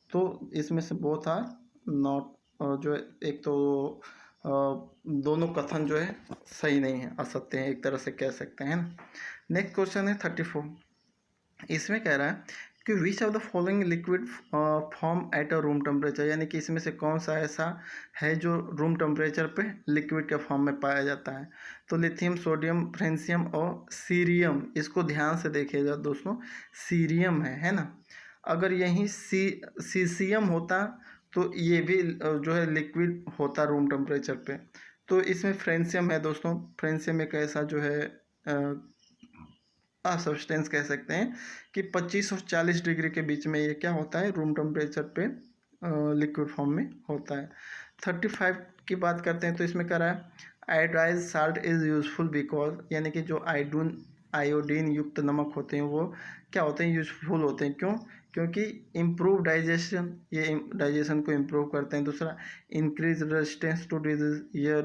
तो इसमें से बोथ आर नॉट, जो है एक तो दोनों कथन जो है सही नहीं है, असत्य है, एक तरह से कह सकते हैं ना। नेक्स्ट क्वेश्चन है 34। इसमें कह रहा है कि विच of the following liquid form at a room temperature, यानी कि इसमें से कौन सा ऐसा है जो रूम टेम्परेचर पे लिक्विड के फॉर्म में पाया जाता है। तो लिथियम, सोडियम, फ्रेंसियम और सीरियम। इसको ध्यान से देखिएगा दोस्तों, सीरियम है ना। अगर यहीं सीसियम होता तो ये भी जो है लिक्विड होता रूम टेम्परेचर पे। तो इसमें फ्रेंसियम है दोस्तों। फ्रेंसियम एक ऐसा जो है सब्सटेंस कह सकते हैं कि 25 और 40 डिग्री के बीच में ये क्या होता है, रूम टेम्परेचर पे लिक्विड फॉर्म में होता है। 35 की बात करते हैं तो इसमें कह रहा है iodise salt is useful because, यानी कि जो आयोडीन युक्त नमक होते हैं वो क्या होते हैं, यूजफुल होते हैं। क्यों? क्योंकि इम्प्रूव डाइजेशन, ये डाइजेशन को इम्प्रूव करते हैं। दूसरा, इंक्रीज रेजिस्टेंस टू डिजीज, ये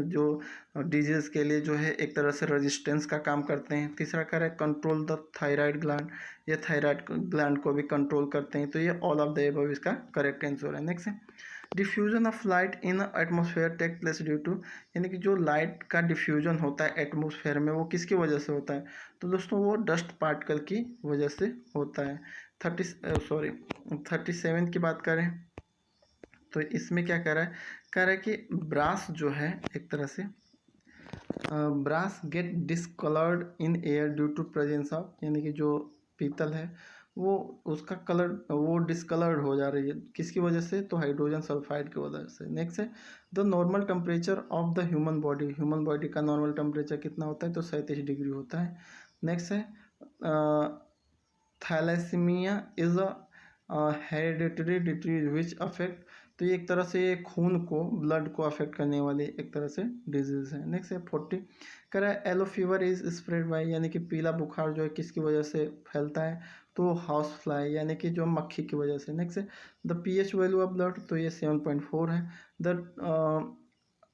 जो डिजीज़ के लिए जो है एक तरह से रेजिस्टेंस का काम करते हैं। तीसरा कह रहा है कंट्रोल द थायराइड ग्लैंड, ये थायराइड ग्लैंड को भी कंट्रोल करते हैं। तो ये ऑल ऑफ द एबव इसका करेक्ट आंसर है। नेक्स्ट है diffusion of light in atmosphere take place due to, यानी कि जो लाइट का डिफ्यूजन होता है एटमॉस्फेयर में वो किसकी वजह से होता है। तो दोस्तों वो डस्ट पार्टिकल की वजह से होता है। 37 की बात करें तो इसमें क्या कह रहा है कि ब्रास जो है एक तरह से brass get discoloured in air due to presence of, यानी कि जो पीतल है वो उसका कलर वो डिसकलर्ड हो जा रही है किसकी वजह से, तो हाइड्रोजन सल्फाइड की वजह से। नेक्स्ट है the normal temperature of the human body, human body का नॉर्मल टेम्परेचर कितना होता है, तो 37 डिग्री होता है। नेक्स्ट है thalassemia is a hereditary disease which affect, तो ये एक तरह से ये खून को, ब्लड को अफेक्ट करने वाली एक तरह से डिजीज़ है। नेक्स्ट है 40 कह रहा है yellow fever is spread by, यानी कि पीला बुखार जो है किसकी वजह से फैलता है, तो हाउस फ्लाई, यानी कि जो मक्खी की वजह से। नेक्स्ट है the pH value of blood, तो ये 7.4 है। द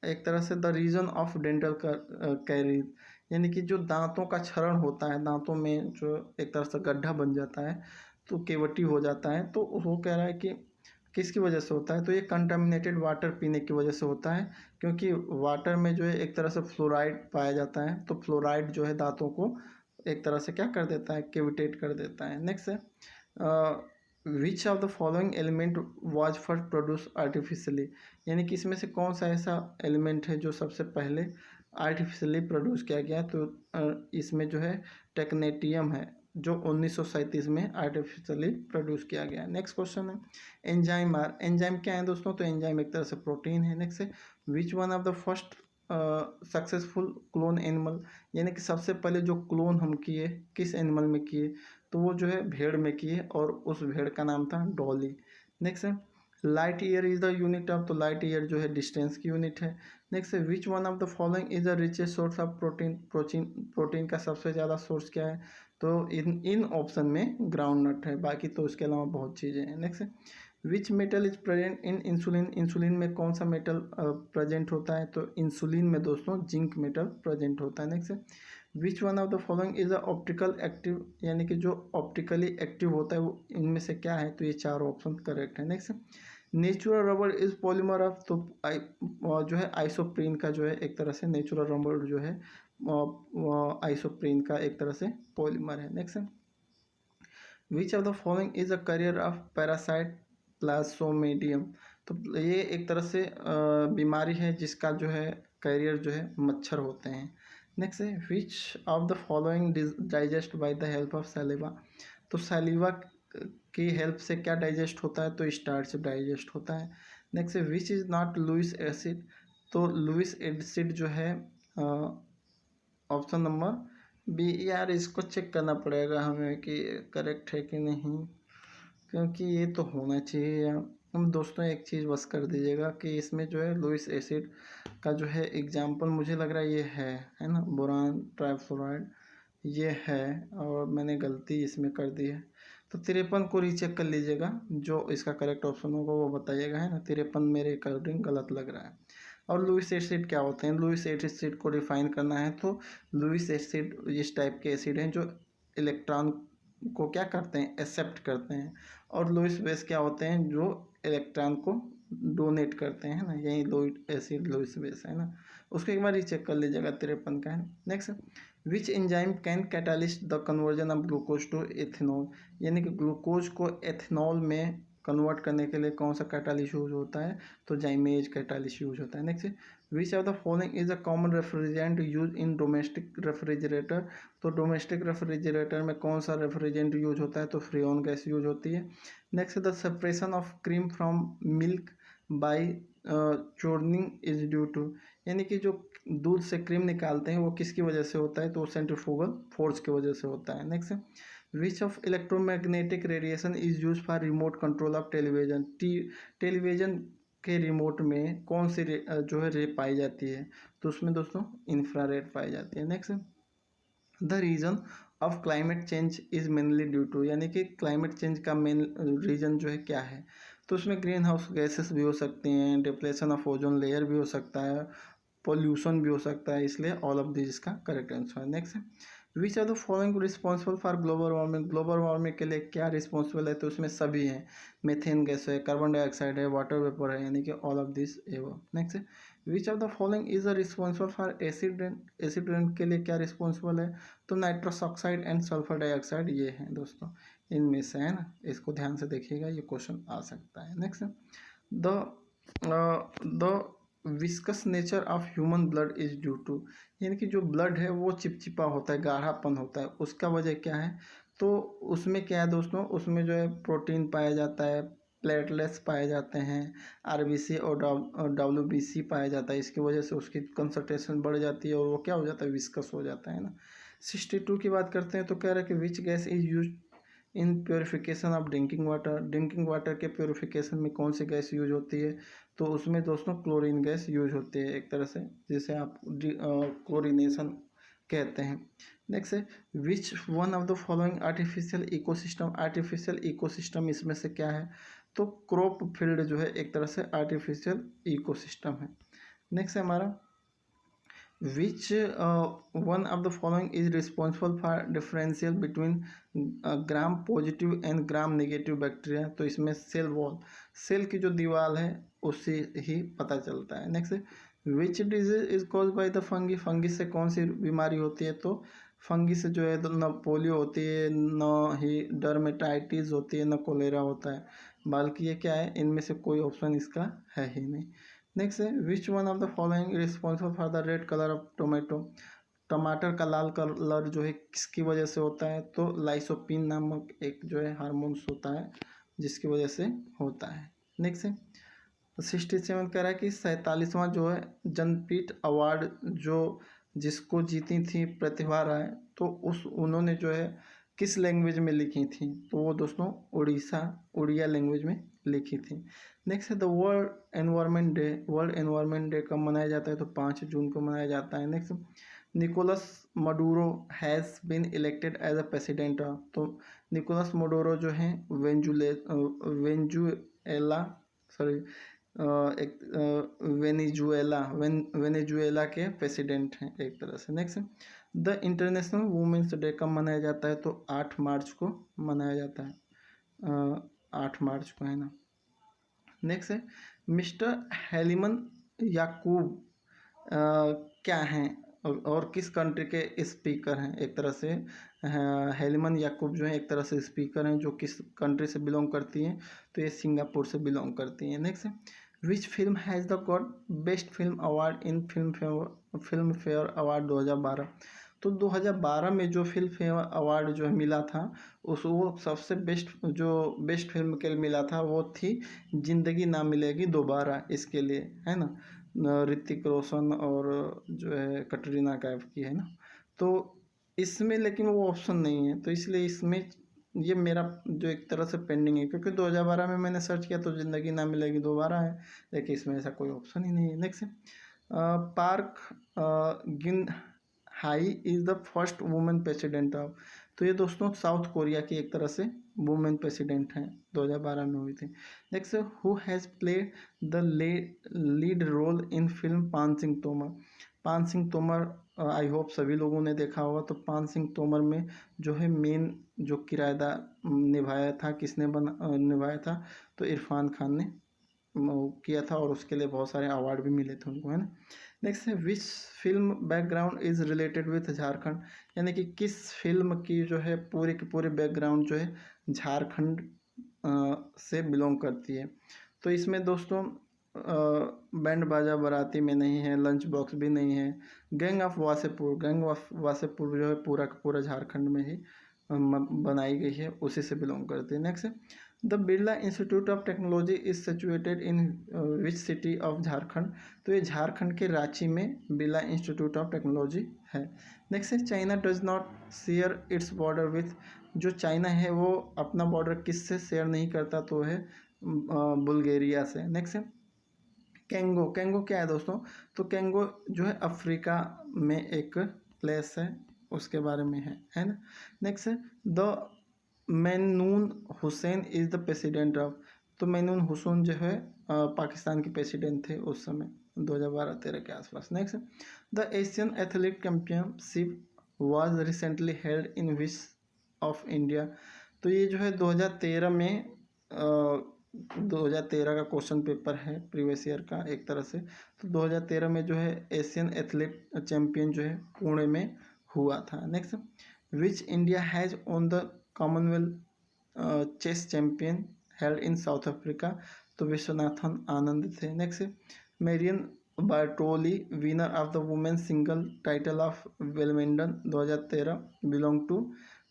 एक तरह से the reason of dental caries, यानी कि जो दांतों का क्षरण होता है, दांतों में जो एक तरह से गड्ढा बन जाता है तो केवटी हो जाता है, तो वो कह रहा है कि किसकी वजह से होता है, तो ये कंटामिनेटेड वाटर पीने की वजह से होता है। क्योंकि वाटर में जो है एक तरह से फ्लोराइड पाया जाता है, तो फ्लोराइड जो है दांतों को एक तरह से क्या कर देता है, केविटेट कर देता है। नेक्स्ट है which of the following element was first produce artificially, यानी कि इसमें से कौन सा ऐसा एलिमेंट है जो सबसे पहले आर्टिफिशियली प्रोड्यूस किया गया, तो इसमें जो है टेक्नेटियम है जो 1937 में आर्टिफिशियली प्रोड्यूस किया गया। नेक्स्ट क्वेश्चन है एंजाइम आर, एंजाइम क्या है दोस्तों, तो एंजाइम एक तरह से प्रोटीन है। नेक्स्ट है which one of the first successful clone animal, यानी कि सबसे पहले जो क्लोन हम किए किस एनिमल में किए, तो वो जो है भेड़ में किए और उस भेड़ का नाम था डॉली। नेक्स्ट है light year is the unit of, तो लाइट ईयर जो है डिस्टेंस की यूनिट है। नेक्स्ट है which one of the following is the richest source of protein, protein का सबसे ज़्यादा सोर्स क्या है, तो इन ऑप्शन में ग्राउंड नट है, बाकी तो उसके अलावा बहुत चीज़ें हैं। नेक्स्ट है which metal is present in insulin, insulin में कौन सा मेटल प्रेजेंट होता है, तो इंसुलिन में दोस्तों जिंक मेटल प्रेजेंट होता है। नेक्स्ट है which one of the following is a optical active, यानी कि जो ऑप्टिकली एक्टिव होता है वो इनमें से क्या है, तो ये चारों ऑप्शन करेक्ट है। Next natural rubber is polymer of, तो जो है आइसोप्रीन का जो है एक तरह से नेचुरल रबर जो है आइसोप्रीन का एक तरह से पॉलीमर है। नेक्स्ट है which of the following is a career of parasite Plasmodium, तो ये एक तरह से बीमारी है जिसका जो है कैरियर जो है मच्छर होते हैं। नेक्स्ट है which of the following digest by the help of saliva. तो सैलिवा की हेल्प से क्या डाइजेस्ट होता है, तो स्टार्च डाइजेस्ट होता है। नेक्स्ट है which is not Lewis acid. तो लुइस एसिड जो है ऑप्शन नंबर बी। यार इसको चेक करना पड़ेगा हमें कि करेक्ट है कि नहीं, क्योंकि ये तो होना चाहिए यार। हम दोस्तों एक चीज़ बस कर दीजिएगा कि इसमें जो है लुइस एसिड का जो है एग्जाम्पल मुझे लग रहा है ये है ना, बोरान ट्राइफ्लोराइड ये है, और मैंने गलती इसमें कर दी है। तो 53 को रीचेक कर लीजिएगा, जो इसका करेक्ट ऑप्शन होगा वो बताइएगा, है ना। 53 मेरे अकॉर्डिंग गलत लग रहा है। और लुइस एसिड क्या होते हैं, लुइस एसिड को डिफाइन करना है तो लुइस एसिड इस टाइप के एसिड हैं जो इलेक्ट्रॉन को क्या करते हैं, एक्सेप्ट करते हैं। और लुइस बेस क्या होते हैं, जो इलेक्ट्रॉन को डोनेट करते हैं ना, यही लुइस एसिड लुइस बेस है ना। उसको एक बार रीचेक कर लीजिएगा, 53 का है। Next, which enzyme can catalyst the conversion of glucose to ethanol. यानी कि ग्लूकोज को एथेनॉल में कन्वर्ट करने के लिए कौन सा कैटालिस्ट यूज होता है, तो जाइमेज कैटालिस्ट यूज होता है। Next, which of the following is a common refrigerant use in domestic refrigerator. तो डोमेस्टिक रेफ्रिजरेटर में कौन सा रेफ्रिजरेंट यूज होता है, तो फ्रीऑन गैस यूज होती है। Next, the separation of cream from milk by churning is due to. यानी कि जो दूध से क्रीम निकालते हैं वो किसकी वजह से होता है, तो सेंट्रीफ्यूगल फोर्स की वजह से होता है। Next, which of electromagnetic radiation is use for remote control of television. Television के रिमोट में कौन सी जो है रे पाई जाती है, तो उसमें दोस्तों इंफ्रारेड पाई जाती है। Next, the reason of climate change is mainly due to. यानी कि क्लाइमेट चेंज का मेन रीजन जो है क्या है, तो उसमें ग्रीन हाउस गैसेस भी हो सकती हैं, डिप्लेशन ऑफ ओजोन लेयर भी हो सकता है, पॉल्यूशन भी हो सकता है, इसलिए ऑल ऑफ दिस इसका करेक्ट आंसर है। Next, which are the following responsible for global warming. Global warming के लिए क्या रिस्पॉन्सिबल है, तो उसमें सभी हैं, मेथेन गैस है, कार्बन डाइऑक्साइड है, वाटर वेपर है, यानी कि ऑल ऑफ दिस एवं। Next, which of the following is a responsible for acid rain. Acid rain के लिए क्या रिस्पॉन्सिबल है, तो nitrous oxide and sulphur dioxide ये हैं दोस्तों, इनमें से, है ना। इसको ध्यान से देखिएगा, ये क्वेश्चन आ सकता है। Next, the viscous nature of human blood is due to. यानी कि जो ब्लड है वो चिपचिपा होता है, गाढ़ापन होता है, उसका वजह क्या है, तो उसमें क्या है दोस्तों, उसमें जो है प्रोटीन पाया जाता है, प्लेटलेट्स पाए जाते हैं, आरबीसी और डब्ल्यूबीसी पाया जाता है। इसकी वजह से उसकी कंसंट्रेशन बढ़ जाती है और वो क्या हो जाता है, विस्कस हो जाता है ना। 62 की बात करते हैं तो कह रहा है कि which gas is use in purification of drinking water. Drinking water के प्योरिफिकेशन में कौन सी गैस यूज होती है, तो उसमें दोस्तों क्लोरीन गैस यूज होती है एक तरह से, जिसे आप क्लोरीनेशन कहते हैं। नेक्स्ट है which one of the following artificial ecosystem. Artificial ecosystem इसमें से क्या है, तो क्रॉप फील्ड जो है एक तरह से आर्टिफिशियल इकोसिस्टम है। नेक्स्ट है हमारा which one of the following is responsible for differential between gram positive and gram negative bacteria। तो इसमें सेल वॉल, सेल की जो दीवार है उससे ही पता चलता है। Next, which disease is cause by the fungi. Fungi से कौन सी बीमारी होती है, तो फंगी से जो है तो न पोलियो होती है, न ही डर्मेटाइटिस होती है, न कोलेरा होता है, बल्कि ये क्या है, इनमें से कोई ऑप्शन इसका है ही नहीं। नेक्स्ट है which one of the following responsible for the red colour of tomato. टमाटर का लाल कलर जो है किसकी वजह से होता है, तो लाइसोपिन नामक एक जो है हार्मोन्स होता है जिसकी वजह से होता है। नेक्स्ट है 67 कह रहा है कि 47वां जो है जनपीठ अवार्ड जो जिसको जीती थी प्रतिभा राय, तो उन्होंने जो है किस लैंग्वेज में लिखी थी, तो वो दोस्तों उड़िया लैंग्वेज में लिखी थी। नेक्स्ट है the world environment day. World environment day कब मनाया जाता है, तो 5 जून को मनाया जाता है। Next, Nicolas Maduro has been elected as a president. तो निकोलस मडूरो जो हैं वेंजुएला सॉरी एक वेनेजुएला के प्रेसिडेंट हैं एक तरह से। Next, the international women's day कब मनाया जाता है, तो 8 मार्च को मनाया जाता है, 8 मार्च को, है ना। नेक्स्ट है मिस्टर हेलिमन याकूब क्या हैं, और किस कंट्री के स्पीकर हैं, एक तरह से हेलमन याकूब जो है एक तरह से स्पीकर हैं, जो किस कंट्री से बिलोंग करती हैं, तो ये सिंगापुर से बिलोंग करती हैं। नेक्स्ट है, which film has the got best film award in film fair award 2012। तो 2012 में जो फिल्म फेयर अवार्ड जो है मिला था, उस वो सबसे बेस्ट फिल्म के लिए मिला था, वो थी जिंदगी ना मिलेगी दोबारा, इसके लिए, है ना, ऋतिक रोशन और जो है कटरीना कैफ की, है ना। तो इसमें लेकिन वो ऑप्शन नहीं है, तो इसलिए इसमें ये मेरा जो एक तरह से पेंडिंग है, क्योंकि 2012 में मैंने सर्च किया तो ज़िंदगी ना मिलेगी दोबारा है, लेकिन इसमें ऐसा कोई ऑप्शन ही नहीं है। नेक्स्ट है, पार्क गिन high is the first women president of. तो ये दोस्तों साउथ कोरिया की एक तरह से वुमेन प्रेसिडेंट हैं, 2012 में हुई थी। Next, who has played the lead role in film Paan Singh Tomar. पान सिंह तोमर आई होप सभी लोगों ने देखा होगा। तो पान सिंह तोमर में जो है मेन जो किरदार निभाया था, किसने निभाया था, तो इरफान खान ने किया था, और उसके लिए बहुत सारे अवार्ड भी मिले थे उनको, है ना। नेक्स्ट है, which film background is related with Jharkhand. यानी कि किस फिल्म की जो है पूरे के पूरे बैकग्राउंड जो है झारखंड से बिलोंग करती है। तो इसमें दोस्तों बैंड बाजा बाराती में नहीं है, लंच बॉक्स भी नहीं है, गैंग ऑफ वासेपुर जो है पूरा का पूरा झारखंड में ही बनाई गई है, उसी से बिलोंग करती है। Next, the Birla institute of technology is situated in which city of Jharkhand. तो ये झारखंड के रांची में बिरला इंस्टीट्यूट ऑफ टेक्नोलॉजी है। नेक्स्ट है, China does not share its border with. जो चाइना है वो अपना बॉर्डर किससे शेयर नहीं करता, तो है बुल्गारिया से। नेक्स्ट है, कैंगो। कैंगो क्या है दोस्तों, तो कैंगो जो है अफ्रीका में एक प्लेस है, उसके बारे में है ना। नेक्स्ट है, the Mamnoon Hussain is the president of. तो मैनून हुसैन जो है पाकिस्तान के प्रेसिडेंट थे उस समय 2012-13 के आसपास। Next, the Asian athletic championship was recently held in which of India. तो ये जो है 2013 में 2013 का क्वेश्चन पेपर है प्रीवियस ईयर का एक तरह से। तो 2013 में जो है एशियन एथलेट चैम्पियन जो है पुणे में हुआ था। Next, which India has won the Commonwealth chess champion held in South Africa. तो विश्वनाथन आनंद थे। Next, Marion Bartoli winner of the women single title of Wimbledon 2013 belong to.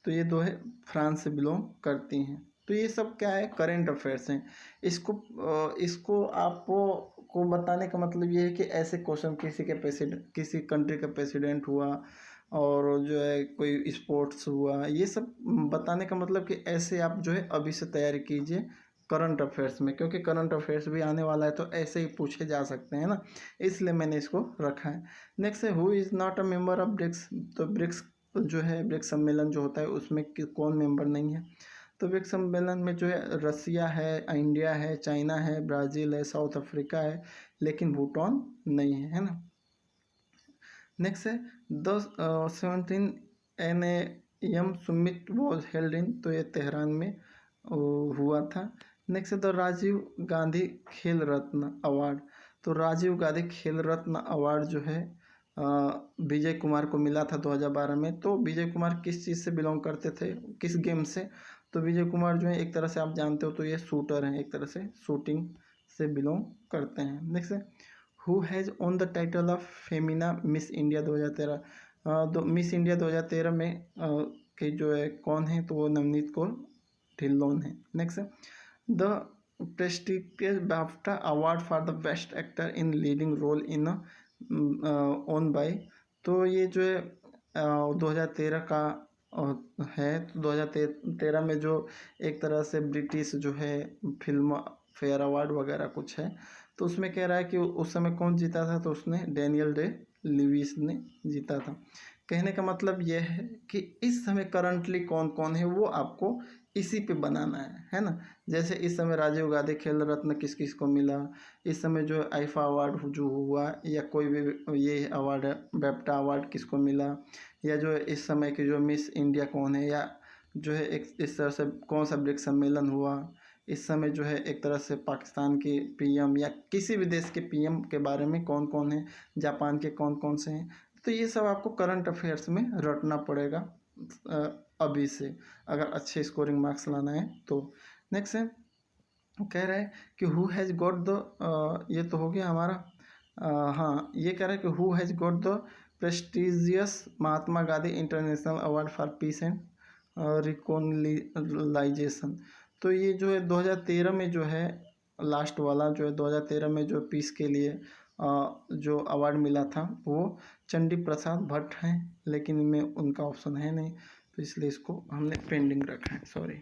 तो ये दो है फ्रांस से बिलोंग करती हैं। तो ये सब क्या है, करंट अफेयर्स हैं। इसको आपको को बताने का मतलब ये है कि ऐसे क्वेश्चन किसी कंट्री का प्रेसिडेंट हुआ, और जो है कोई स्पोर्ट्स हुआ, ये सब बताने का मतलब कि ऐसे आप जो है अभी से तैयारी कीजिए करंट अफेयर्स में, क्योंकि करंट अफेयर्स भी आने वाला है, तो ऐसे ही पूछे जा सकते हैं ना, इसलिए मैंने इसको रखा है। नेक्स्ट है, who is not a member of BRICS. तो ब्रिक्स जो है ब्रिक्स सम्मेलन जो होता है उसमें कौन मेंबर नहीं है। तो ब्रिक्स सम्मेलन में जो है रसिया है, इंडिया है, चाइना है, ब्राज़ील है, साउथ अफ्रीका है, लेकिन भूटान नहीं है ना। नेक्स्ट है, the 17 NAM Sumit was held in. तो ये तेहरान में हुआ था। नेक्स्ट है, द राजीव गांधी खेल रत्न अवार्ड। तो राजीव गांधी खेल रत्न अवार्ड जो है विजय कुमार को मिला था 2012 में। तो विजय कुमार किस चीज़ से बिलोंग करते थे, किस गेम से। तो विजय कुमार जो है एक तरह से आप जानते हो, तो ये शूटर हैं, एक तरह से शूटिंग से बिलोंग करते हैं। नेक्स्ट है, who has won the title of Femina miss India 2013। Miss India 2013 में के जो है कौन है, तो वो नवनीत कौर ढिल्लोन है। नेक्स्ट है, the prestigious BAFTA award for the best actor in leading role in won by. तो ये जो है 2013 का है। तो 2013 में जो एक तरह से ब्रिटिश जो है फिल्म फेयर अवार्ड वगैरह कुछ है, तो उसमें कह रहा है कि उस समय कौन जीता था, तो उसने डैनियल डे लिविस ने जीता था। कहने का मतलब यह है कि इस समय करंटली कौन कौन है वो आपको इसी पे बनाना है ना। जैसे इस समय राजीव गांधी खेल रत्न किस किस को मिला, इस समय जो आईफा अवार्ड जो हुआ, या कोई भी ये अवार्ड है बेफ्टा अवार्ड किसको मिला, या जो इस समय की जो मिस इंडिया कौन है, या जो है एक इस तरह से कौन सा ब्रिक्स सम्मेलन हुआ, इस समय जो है एक तरह से पाकिस्तान के PM या किसी भी देश के PM के बारे में कौन कौन है, जापान के कौन कौन से हैं। तो ये सब आपको करंट अफेयर्स में रटना पड़ेगा अभी से, अगर अच्छे स्कोरिंग मार्क्स लाना है तो। नेक्स्ट है, कह रहा है कि हु हैज़ गॉट द, ये तो हो गया हमारा, हाँ ये कह रहा है कि who has got the prestigious Mahatma Gandhi international award for peace and reconciliation. तो ये जो है 2013 में जो है, लास्ट वाला जो है 2013 में जो पीस के लिए जो अवार्ड मिला था वो चंडी प्रसाद भट्ट हैं, लेकिन इनमें उनका ऑप्शन है नहीं, तो इसलिए इसको हमने पेंडिंग रखा है, सॉरी।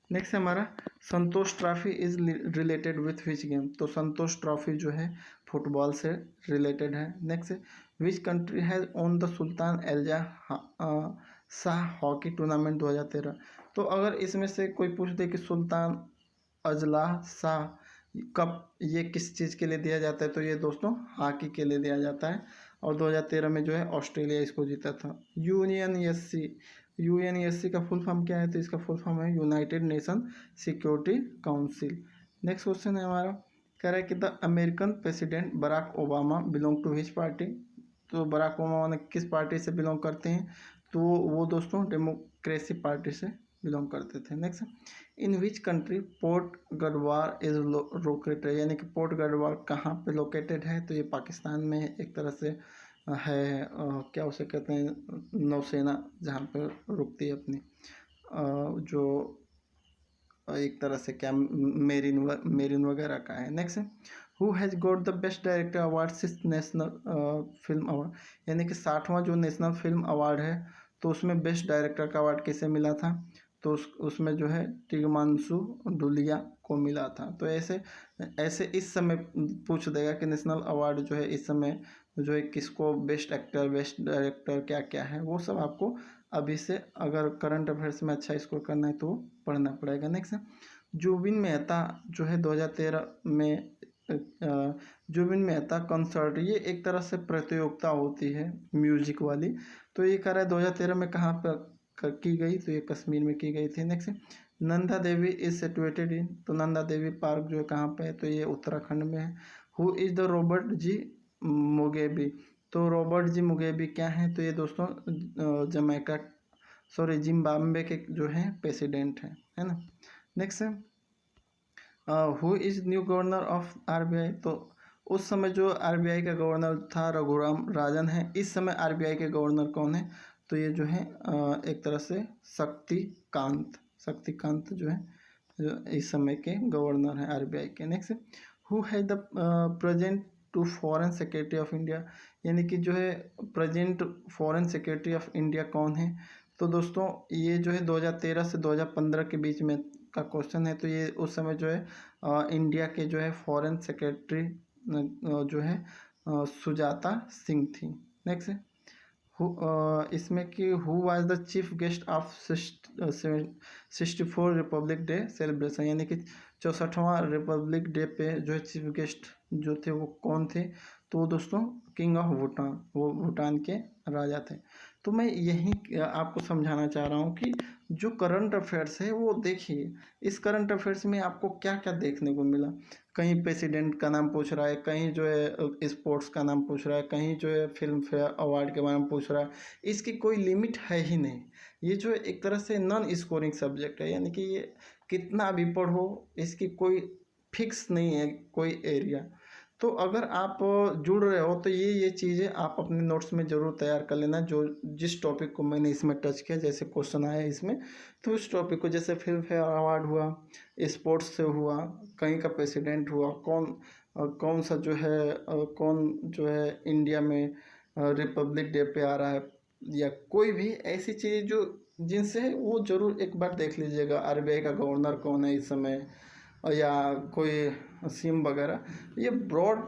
नेक्स्ट है हमारा, Santosh trophy is related with which game. तो संतोष ट्रॉफी जो है फुटबॉल से रिलेटेड है। नेक्स्ट है, which country has won the Sultan एल्जा शाह हॉकी टूर्नामेंट 2013। तो अगर इसमें से कोई पूछ दे कि सुल्तान अजलाह शाह कप ये किस चीज़ के लिए दिया जाता है, तो ये दोस्तों हॉकी के लिए दिया जाता है, और 2013 में जो है ऑस्ट्रेलिया इसको जीता था। यूएनएससी का फुल फॉर्म क्या है, तो इसका फुल फॉर्म है United Nation Security Council. Next question है हमारा, कह रहा है कि the American president Barack Obama belong to which party. तो बराक ओबामा ने किस पार्टी से बिलोंग करते हैं, तो वो दोस्तों डेमोक्रेसी पार्टी से बिलोंग करते थे। Next, in which country port Garhwal is located, यानी कि पोर्ट गढ़वाल कहाँ पे लोकेटेड है, तो ये पाकिस्तान में एक तरह से है, क्या उसे कहते हैं, नौसेना जहाँ पर रुकती है अपनी, जो एक तरह से क्या मेरिन वगैरह का है। नेक्स्ट है, who has got the best director award six national film award, यानी कि 60वां जो नेशनल फिल्म अवार्ड है, तो उसमें बेस्ट डायरेक्टर का अवार्ड किसे मिला था, तो उसमें जो है तिग्मांशु धूलिया को मिला था। तो ऐसे ऐसे इस समय पूछ देगा कि नेशनल अवार्ड जो है इस समय जो है किसको, बेस्ट एक्टर बेस्ट डायरेक्टर क्या क्या है, वो सब आपको अभी से अगर करंट अफेयर्स में अच्छा स्कोर करना है तो पढ़ना पड़ेगा। नेक्स्ट है, जुबिन मेहता जो है 2013 में जुबिन मेहता कंसर्ट, ये एक तरह से प्रतियोगिता होती है म्यूजिक वाली, तो ये कह रहा है 2013 में कहाँ पर की गई, तो ये कश्मीर में की गई थी। Next, Nanda Devi is situated in, तो नंदा देवी पार्क जो है कहाँ पे है, तो ये उत्तराखंड में है। हु इज़ द रॉबर्ट जी मुगेबी, तो रॉबर्ट जी मुगेबी क्या है, तो ये दोस्तों जमैका जिम्बाब्वे के जो है प्रेसिडेंट है ना। नेक्स्ट है, who is new governor of RBI, तो उस समय जो आरबीआई का गवर्नर था रघुराम राजन है, इस समय आरबीआई के गवर्नर कौन है, तो ये जो है एक तरह से शक्तिकांत जो है जो इस समय के गवर्नर हैं आरबीआई के। Next, who has the present to foreign secretary of India, यानी कि जो है present foreign secretary of India कौन है, तो दोस्तों ये जो है 2013 से 2015 के बीच में का क्वेश्चन है, तो ये उस समय जो है इंडिया के जो है फॉरेन सेक्रेटरी जो है सुजाता सिंह थी। नेक्स्ट है, इसमें कि who was the chief guest of 64 Republic day celebration, यानी कि 64वां रिपब्लिक डे पे जो है चीफ गेस्ट जो थे वो कौन थे, तो दोस्तों किंग ऑफ भूटान, वो भूटान के राजा थे। तो मैं यही आपको समझाना चाह रहा हूँ कि जो करंट अफेयर्स है वो देखिए, इस करंट अफेयर्स में आपको क्या क्या देखने को मिला, कहीं प्रेसिडेंट का नाम पूछ रहा है, कहीं जो है स्पोर्ट्स का नाम पूछ रहा है, कहीं जो है फिल्म फेयर अवार्ड के बारे में पूछ रहा है, इसकी कोई लिमिट है ही नहीं। ये जो एक तरह से नॉन स्कोरिंग सब्जेक्ट है, यानी कि ये कितना भी पढ़ो इसकी कोई फिक्स नहीं है कोई एरिया। तो अगर आप जुड़ रहे हो तो ये चीज़ें आप अपने नोट्स में ज़रूर तैयार कर लेना, जो जिस टॉपिक को मैंने इसमें टच किया, जैसे क्वेश्चन आया इसमें, तो उस टॉपिक को, जैसे फिल्म फेयर अवार्ड हुआ, स्पोर्ट्स से हुआ, कहीं का प्रेसिडेंट हुआ, कौन सा जो है कौन जो है इंडिया में रिपब्लिक डे पे आ रहा है, या कोई भी ऐसी चीज़ जो जिनसे वो ज़रूर एक बार देख लीजिएगा, आरबीआई का गवर्नर कौन है इस समय, या कोई सीएम वगैरह, ये ब्रॉड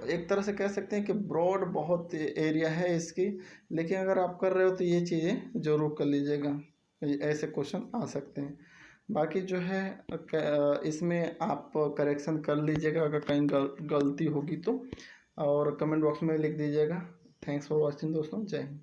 एक तरह से कह सकते हैं कि ब्रॉड बहुत एरिया है इसकी, लेकिन अगर आप कर रहे हो तो ये चीज़ें ज़रूर कर लीजिएगा, ऐसे क्वेश्चन आ सकते हैं। बाकी जो है इसमें आप करेक्शन कर लीजिएगा अगर कहीं गलती होगी तो, और कमेंट बॉक्स में लिख दीजिएगा। थैंक्स फॉर वॉचिंग दोस्तों, जय हिंद।